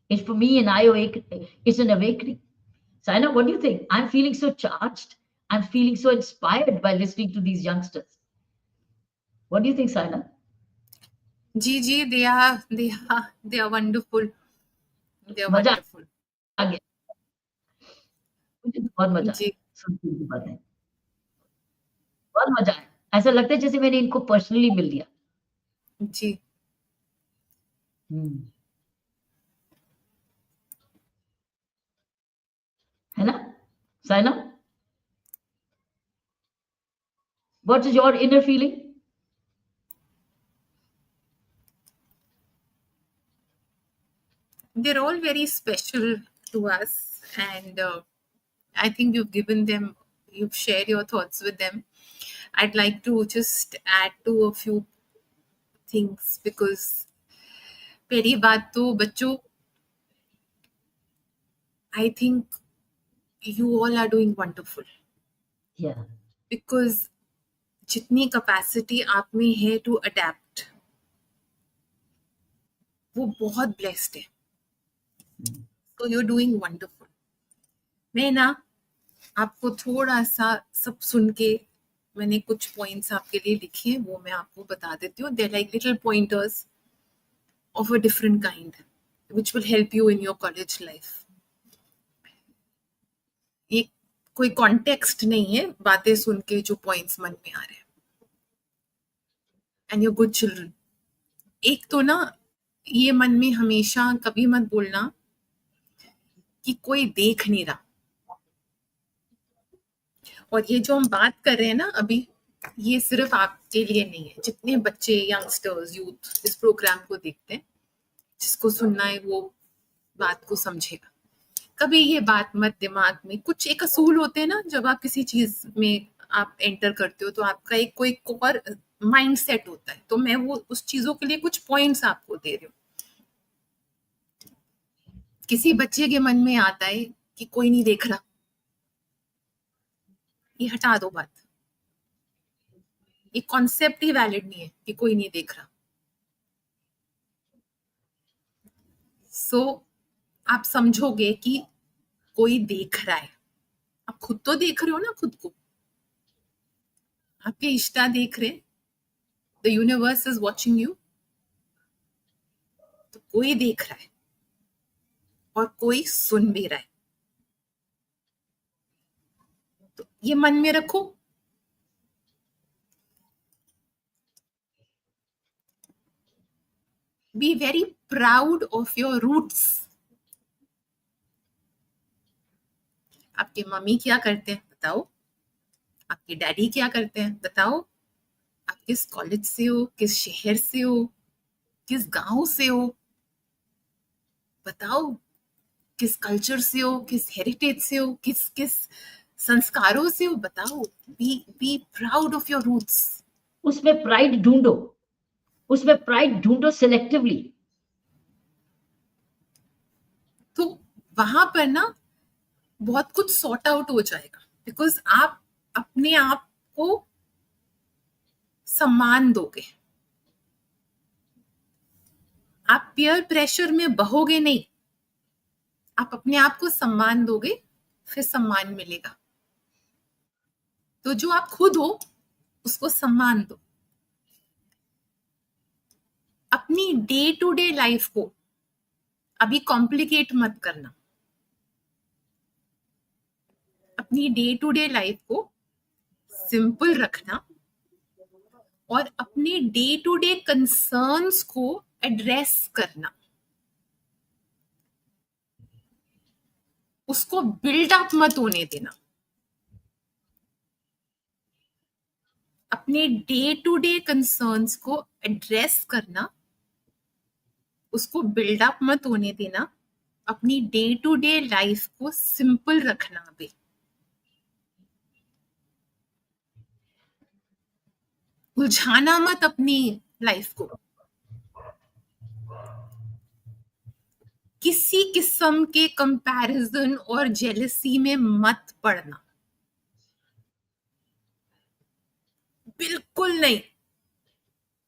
It's for me it's an awakening. Saina, what do you think? I'm feeling so charged. I'm feeling so inspired by listening to these youngsters. What do you think, Saina? Ji, they are wonderful. They are मजा wonderful. आ गया. मुझे तो बहुत मजा जी. आया सुन के इनकी बातें. बहुत मजा आया. ऐसा लगता है जैसे मैंने इनको पर्सनली मिल लिया. जी. है ना, Saina? What is your inner feeling? They're all very special to us, and I think you've shared your thoughts with them. I'd like to just add to a few things because पहली बात तो बच्चों, I think you all are doing wonderful. Yeah. Because जितनी capacity आप में है to adapt, वो बहुत blessed है. So you're doing wonderful. मैं ना आपको थोड़ा सा सब सुन के मैंने कुछ पॉइंट्स आपके लिए लिखे हैं, वो मैं आपको बता देती हूँ. They're like little pointers of a different kind, which will help you in your college life. ये कोई कॉन्टेक्स्ट नहीं है, बातें सुन के जो पॉइंट्स मन में आ रहे हैं. एंड योर गुड चिल्ड्रन, एक तो ना ये मन में हमेशा कभी मत बोलना कि कोई देख नहीं रहा. और ये जो हम बात कर रहे हैं ना अभी, ये सिर्फ आपके लिए नहीं है. जितने बच्चे, यंगस्टर्स, यूथ इस प्रोग्राम को देखते हैं, जिसको सुनना है वो बात को समझेगा. कभी ये बात मत दिमाग में, कुछ एक असूल होते हैं ना, जब आप किसी चीज में आप एंटर करते हो तो आपका एक कोई कोर माइंड सेट होता है. तो मैं वो उस चीजों के लिए कुछ पॉइंट्स आपको दे रही हूँ. किसी बच्चे के मन में आता है कि कोई नहीं देख रहा, ये हटा दो बात. ये कॉन्सेप्ट ही वैलिड नहीं है कि कोई नहीं देख रहा. सो आप समझोगे कि कोई देख रहा है. आप खुद तो देख रहे हो ना खुद को, आपके इष्टा देख रहे, the universe is watching you. तो कोई देख रहा है और कोई सुन भी रहा है. तो ये मन में रखो. Be very proud of your roots. आपके मम्मी क्या करते हैं बताओ, आपके डैडी क्या करते हैं बताओ, आप किस कॉलेज से हो, किस शहर से हो, किस गांव से हो बताओ, किस कल्चर से हो, किस हेरिटेज से हो, किस किस संस्कारों से हो बताओ. Be proud of your roots. उसमें प्राइड ढूंढो, उसमें प्राइड ढूंढो सिलेक्टिवली. तो वहां पर ना बहुत कुछ सॉर्ट आउट हो जाएगा. बिकॉज आप अपने आप को सम्मान दोगे. आप पीयर प्रेशर में बहोगे नहीं. आप अपने आप को सम्मान दोगे, फिर सम्मान मिलेगा. तो जो आप खुद हो उसको सम्मान दो. अपनी डे टू डे लाइफ को अभी कॉम्प्लिकेट मत करना, अपनी डे टू डे लाइफ को सिंपल रखना और अपने डे टू डे कंसर्न्स को एड्रेस करना, उसको बिल्ड अप मत होने देना। अपने डे टू डे कंसर्न्स को एड्रेस करना, उसको बिल्ड अप मत होने देना, अपनी डे टू डे लाइफ को सिंपल रखना। भी उलझाना मत अपनी लाइफ को, किसी किस्म के कंपैरिजन और जेलसी में मत पड़ना, बिल्कुल नहीं,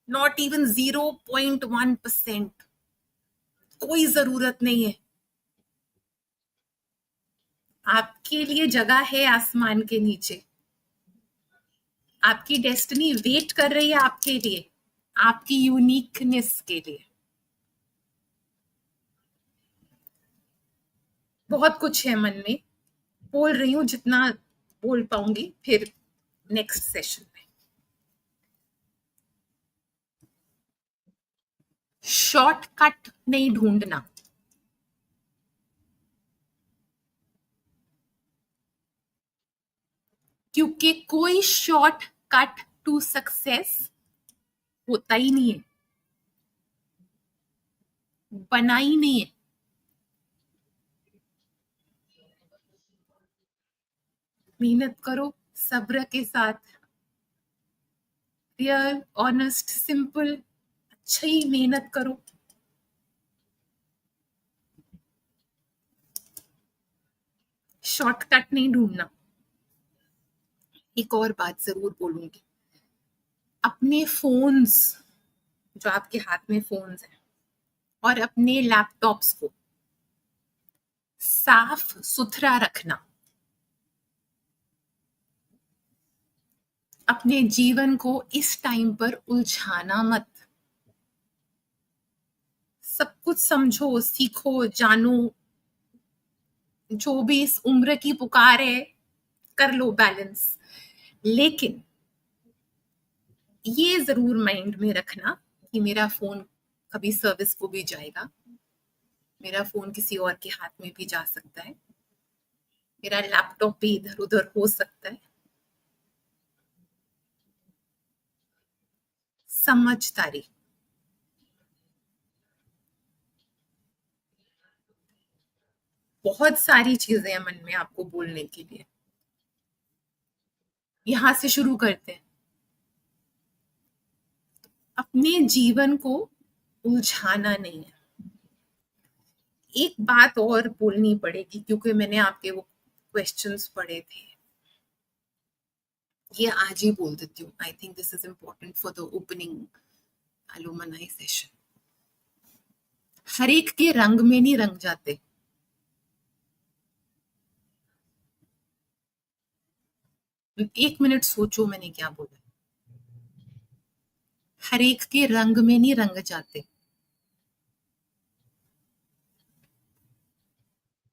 नॉट इवन 0.1%। कोई जरूरत नहीं है, आपके लिए जगह है आसमान के नीचे, आपकी डेस्टिनी वेट कर रही है आपके लिए, आपकी यूनिकनेस के लिए। बहुत कुछ है मन में, बोल रही हूँ जितना बोल पाऊंगी, फिर नेक्स्ट सेशन में। शॉर्टकट नहीं ढूंढना, क्योंकि कोई शॉर्टकट टू सक्सेस होता ही नहीं है, बना ही नहीं है। मेहनत करो सब्र के साथ, रियल ऑनेस्ट सिंपल अच्छी मेहनत करो। शॉर्टकट नहीं ढूंढना। एक और बात जरूर बोलूंगी, अपने फोन्स, जो आपके हाथ में फोन्स हैं, और अपने लैपटॉप्स को साफ सुथरा रखना। अपने जीवन को इस टाइम पर उलझाना मत। सब कुछ समझो, सीखो, जानो, जो भी इस उम्र की पुकार है कर लो बैलेंस, लेकिन ये जरूर माइंड में रखना कि मेरा फोन कभी सर्विस को भी जाएगा, मेरा फोन किसी और के हाथ में भी जा सकता है, मेरा लैपटॉप भी इधर उधर हो सकता है। समझदारी, बहुत सारी चीजें हैं मन में आपको बोलने के लिए, यहां से शुरू करते हैं। अपने जीवन को उलझाना नहीं है। एक बात और बोलनी पड़ेगी, क्योंकि मैंने आपके वो क्वेश्चंस पढ़े थे, ये आज ही बोल देती हूँ। I think this is important for the opening alumni session. हर एक के रंग में नहीं रंग जाते। एक मिनट सोचो मैंने क्या बोला। हर एक के रंग में नहीं रंग जाते,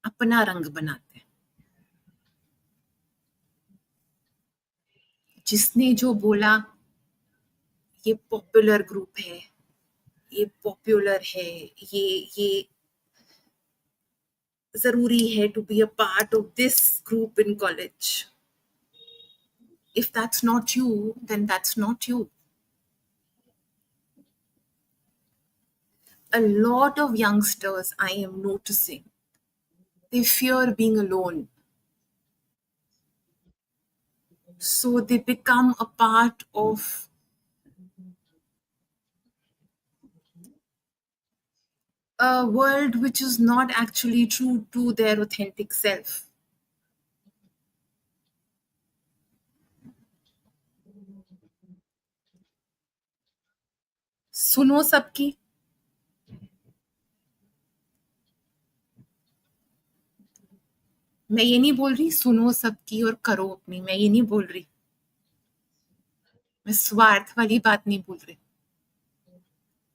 अपना रंग बनाते हैं। जिसने जो बोला ये पॉपुलर ग्रुप है, ये पॉपुलर है, ये जरूरी है to be a part of this group in college, if that's not you, then that's not you. A lot of youngsters I am noticing, they fear being alone, so they become a part of a world which is not actually true to their authentic self. सुनो सबकी, मैं ये नहीं बोल रही सुनो सबकी और करो अपनी, मैं ये नहीं बोल रही, मैं स्वार्थ वाली बात नहीं बोल रही।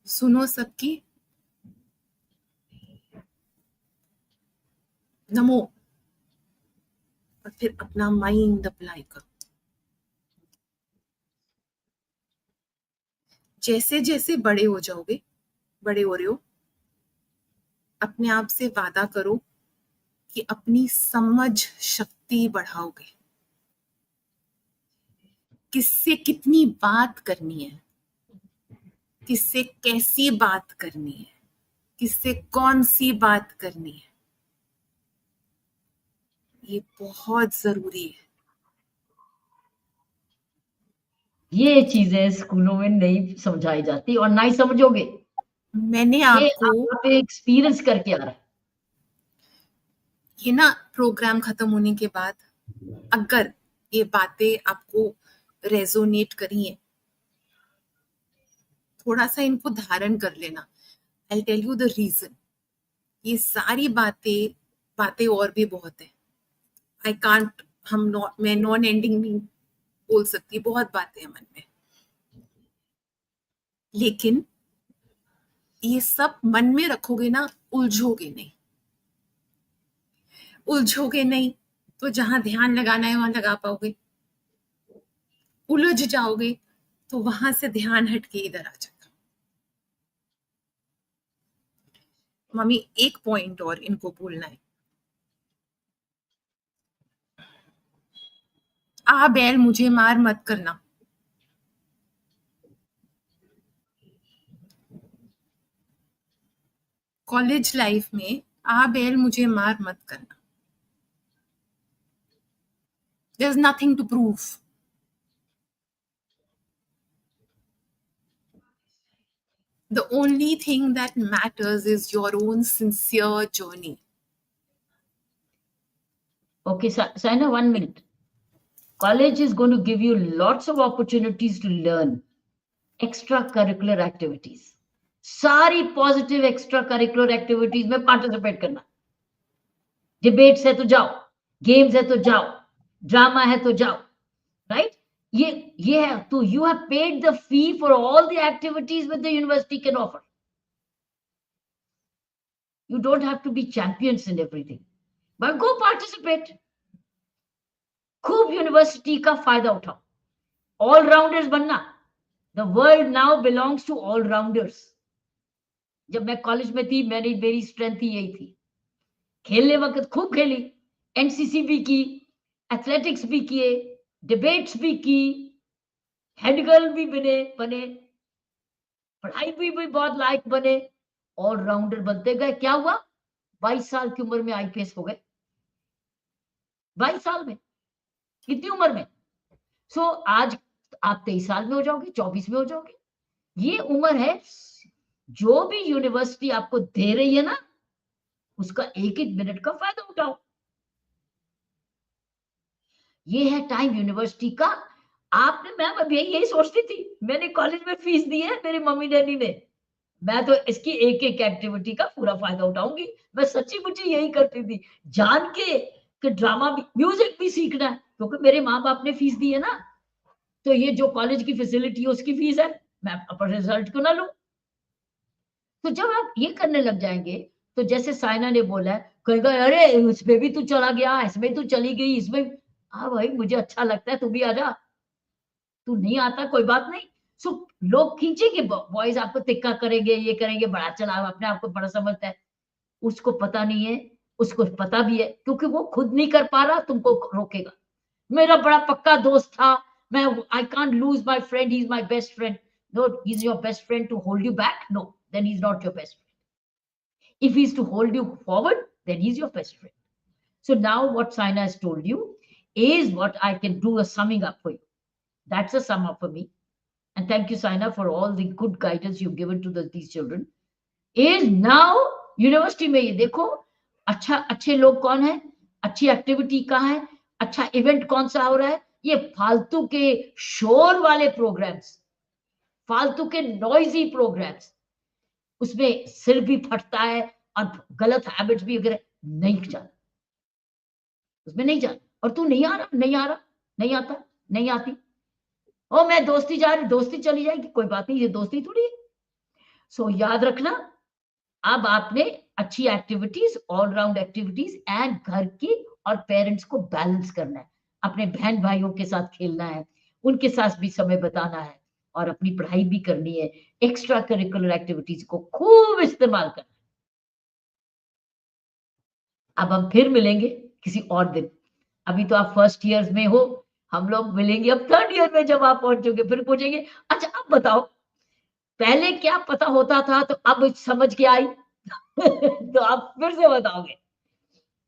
सुनो सबकी, नमो, और फिर अपना माइंड अप्लाई करो। जैसे जैसे बड़े हो जाओगे, बड़े हो रहे हो, अपने आप से वादा करो कि अपनी समझ शक्ति बढ़ाओगे। किससे कितनी बात करनी है, किससे कैसी बात करनी है, किससे कौन सी बात करनी है, ये बहुत जरूरी है। ये चीजें स्कूलों में नहीं समझाई जाती और ना ही समझोगे। मैंने ये आपको आप एक्सपीरियंस करके आ रहा है। ये ना प्रोग्राम खत्म होने के बाद अगर ये बातें आपको रेजोनेट करी हैं, थोड़ा सा इनको धारण कर लेना। I tell you the reason. ये सारी बातें बातें और भी बहुत है। आई कांट मैं नॉन एंडिंग नहीं बोल सकती, बहुत बातें हैं मन में, लेकिन ये सब मन में रखोगे ना, उलझोगे नहीं। उलझोगे नहीं तो जहां ध्यान लगाना है वहां लगा पाओगे। उलझ जाओगे तो वहां से ध्यान हटके इधर आ जाएगा। मम्मी एक पॉइंट और इनको बोलना है। आ बैल मुझे मार मत करना। कॉलेज लाइफ में आ बैल मुझे मार मत करना। There's nothing to prove. The only thing that matters is your own sincere journey. Okay, Saina, 1 minute. College is going to give you lots of opportunities to learn extracurricular activities. सारी positive extra curricular activities में participate करना। Debates है तो जाओ, games है तो जाओ, drama है तो जाओ, राइट? ये है तो you have paid the fee for all the activities with the university can offer. You don't have to be champions in everything, but go participate. खूब यूनिवर्सिटी का फायदा उठाओ। ऑलराउंडर्स बनना। The world now belongs to allrounders. जब मैं college में थी मेरी स्ट्रेंथ ही यही थी। खेलने वक्त खूब खेली, एनसीसी भी की, एथलेटिक्स भी किए, डिबेट्स भी की, हेड गर्ल भी बने, पढ़ाई भी बहुत लायक बने, ऑलराउंडर बनते गए। क्या हुआ? 22 साल की उम्र में आईपीएस हो गए। 22 साल में, कितनी उम्र में? आज आप 23 साल में हो जाओगे, 24 में हो जाओगे। ये उम्र है, जो भी यूनिवर्सिटी आपको दे रही है ना, उसका एक एक मिनट का फायदा उठाओ। ये है टाइम यूनिवर्सिटी का। आपने, मैं अभी यही सोचती थी, मैंने कॉलेज में फीस दी है मेरी मम्मी डैडी ने, मैं तो इसकी एक एक एक्टिविटी का पूरा फायदा उठाऊंगी। मैं सच्ची मुच्ची यही करती थी, जान के कि ड्रामा भी, म्यूजिक भी सीखना है, क्योंकि मेरे माँ बाप ने फीस दी है ना, तो ये जो कॉलेज की फैसिलिटी है उसकी फीस है, मैं अपना रिजल्ट क्यों ना लूं? तो जब आप ये करने लग जाएंगे, तो जैसे साइना ने बोला है, कहेगा अरे इसमें भी तू चला गया, इसमें तू चली गई, इसमें, हाँ भाई मुझे अच्छा लगता है, तू भी आ जा। तू नहीं आता कोई बात नहीं। सो लोग खींचेंगे, बॉयज आपको तिक्का करेंगे, ये करेंगे, बड़ा चला अपने आप को बड़ा समझता है। उसको पता नहीं है, उसको पता भी है, क्योंकि वो खुद नहीं कर पा रहा, तुमको रोकेगा। मेरा बड़ा पक्का दोस्त था, मैं, I can't lose my friend, he is my best friend. No, he is your best friend to hold you back? No, then he's not your best friend. If he's to hold you forward, then he's your best friend. So now what Saina has told you is what I can do a summing up for you. That's a sum up for me. And thank you, Saina, for all the good guidance you've given to these children. Is now university में ये देखो, अच्छे लोग कौन है, अच्छी activity कहाँ है, अच्छा इवेंट कौन सा हो रहा है। ये फालतू के शोर वाले प्रोग्राम्स, फालतू के नॉइजी प्रोग्राम्स, उसमें सिर भी फटता है और गलत हैबिट्स भी अगर नहीं जाना, उसमें नहीं जाना। और तू नहीं आ रहा, नहीं आ रहा, नहीं आता, नहीं आती, ओ मैं दोस्ती जा रही, दोस्ती चली जाएगी, कोई बात नहीं, ये दोस्ती थोड़ी है। सो याद रखना, अब आपने अच्छी एक्टिविटीज, ऑलराउंड एक्टिविटीज एंड घर की और पेरेंट्स को बैलेंस करना है, अपने बहन भाइयों के साथ खेलना है, उनके साथ भी समय बिताना है और अपनी पढ़ाई भी करनी है, एक्स्ट्रा करिकुलर एक्टिविटीज को खूब इस्तेमाल करना है। अब हम फिर मिलेंगे किसी और दिन। अभी तो आप फर्स्ट ईयर में हो, हम लोग मिलेंगे अब थर्ड ईयर में, जब आप पहुंचोगे फिर पूछेंगे अच्छा अब बताओ पहले क्या पता होता था तो अब समझ के आई तो आप फिर से बताओगे।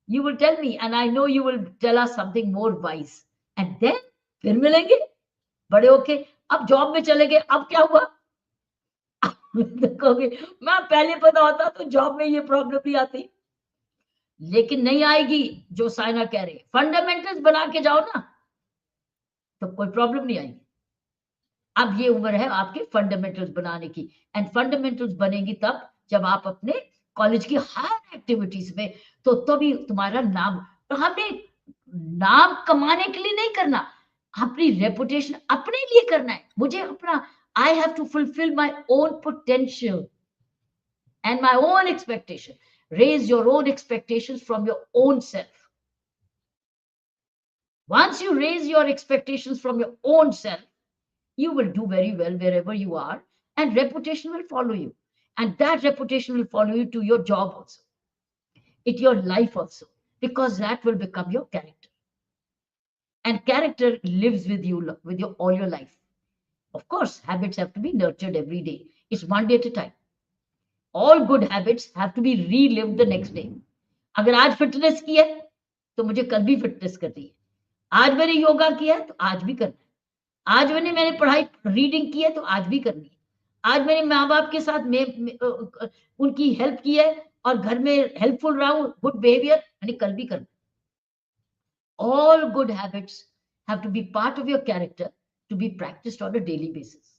You will tell me and I know you will tell us something more wise and then फिर मिलेंगे बड़े होके। अब जॉब में चले गए, अब क्या हुआ तो कहोगे मैं पहले पता होता तो जॉब में ये प्रॉब्लम नहीं आती। लेकिन नहीं आएगी, जो साइना कह रहे फंडामेंटल्स बना के जाओ ना तो कोई प्रॉब्लम नहीं आएगी। अब ये उम्र है आपके फंडामेंटल्स बनाने की, एंड फंडामेंटल्स बनेगी तब जब आप अपने कॉलेज की हर एक्टिविटीज में, तो तभी तुम्हारा नाम, तो हमने नाम कमाने के लिए नहीं करना, अपनी रेपुटेशन अपने लिए करना है। मुझे अपना, I have to fulfil my own potential and my own expectation. Raise your own expectations from your own self. Once you raise your expectations from your own self, you will do very well wherever you are, and reputation will follow you. And that reputation will follow you to your job also, at your life also, because that will become your character. And character lives with you, with your all your life. Of course, habits have to be nurtured every day. It's one day at a time. All good habits have to be relived the next day. अगर आज fitness की है तो मुझे कल भी fitness करनी है, आज मैंने योगा किया है तो आज भी करना है, आज मैंने पढ़ाई रीडिंग की है तो आज भी करनी है, आज मैंने माँ बाप के साथ उनकी हेल्प की है और घर में हेल्पफुल रहा हूं, गुड बिहेवियर, मैंने कल भी करना है। All good habits have to be part of your character to be practiced on a daily basis.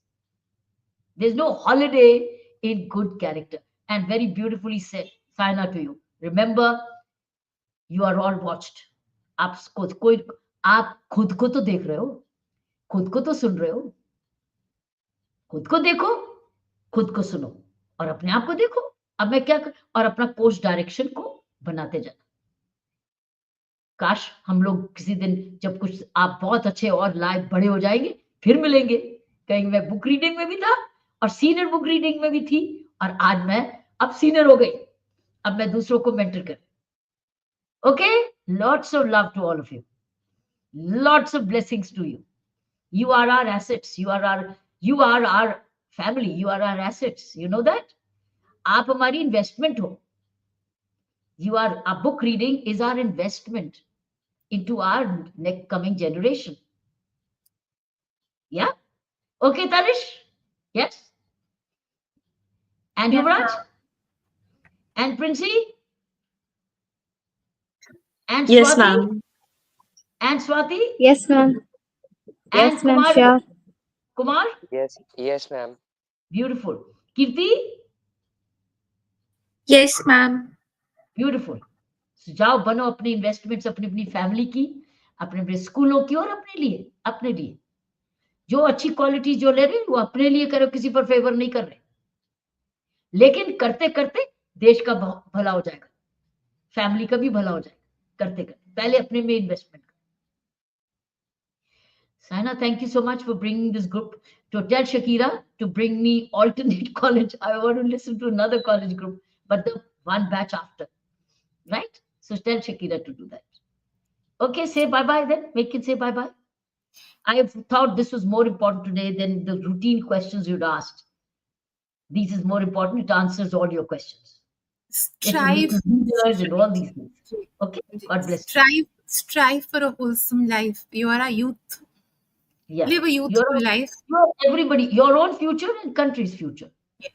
There's no holiday in good character. And very beautifully said, Saina, to you. Remember, you are all watched. आप खुद को तो देख रहे हो, खुद को तो सुन रहे हो, खुद को देखो, खुद को सुनो और अपने आप को देखो। अब मैं क्या और अपना कोर्स डायरेक्शन को बनाते जाना। काश हम लोग किसी दिन जब कुछ आप बहुत अच्छे और लाइव बड़े हो जाएंगे फिर मिलेंगे। कहीं मैं बुक रीडिंग में भी था और सीनियर बुक रीडिंग में भी थी, और आज मैं अब सीनियर हो गई, अब मैं दूसरों को मेंटर कर। Okay, lots of love to all of you, lots of blessings to you. You are our assets, you are our family, you are our assets, you know that. आप हमारी इन्वेस्टमेंट हो। You are, a book reading is our investment into our next coming generation. Yeah? Okay, Tanish? Yes? And Yes, Yuvraj? ma'am. And Princey? And Yes, Swati? ma'am. And Swati? Yes, ma'am. And Yes, ma'am. Kumar? Sure. Kumar? Yes, ma'am. Beautiful. Kirti? Yes, ma'am. Beautiful. So जाओ बनो अपनी investments, अपनी अपनी family की, अपने अपने स्कूलों की और अपने लिए जो अच्छी क्वालिटी जो ले रहे हैं वो अपने लिए करो, किसी पर फेवर नहीं कर रहे, लेकिन करते करते देश का भला हो जाएगा, फैमिली का भी भला हो जाएगा, करते करते पहले अपने में investment. Saina, thank you so much for bringing this group. To tell Shakira to bring me alternate college, I want to listen to another college group, but the one batch after, right? So tell Shakira to do that. Okay, say bye-bye then. Make it say bye-bye. I thought this was more important today than the routine questions you'd asked. This is more important. It answers all your questions. It will make Strive. you realize in all these things. Okay, God bless you. Strive for a wholesome life. You are a youth. Yeah. Live a youthful life. You're everybody, your own future and country's future. Yes.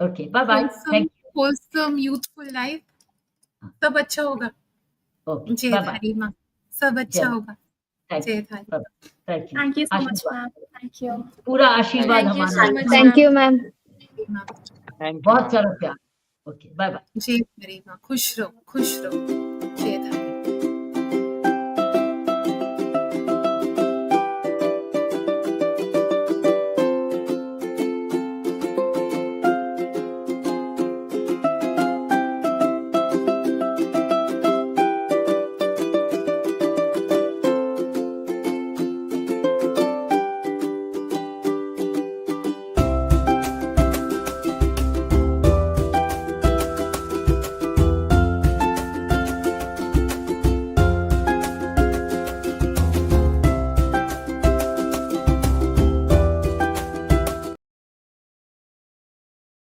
Okay, bye-bye. Thank you. Wholesome, youthful life. सब अच्छा होगा। Okay, जय bye-bye. धारी माँ, सब अच्छा जय। होगा। Thank जय you. धारी। Bye-bye. Thank you. Thank you so much, आशीर्वाद। ma'am. Thank you. पूरा आशीर्वाद Thank you हमारा so much, Thank ma'am. you, ma'am. Thank you, बहुत ma'am. सारा प्यार। Okay, bye bye. जय धारी माँ, खुश रहो, जय धारी।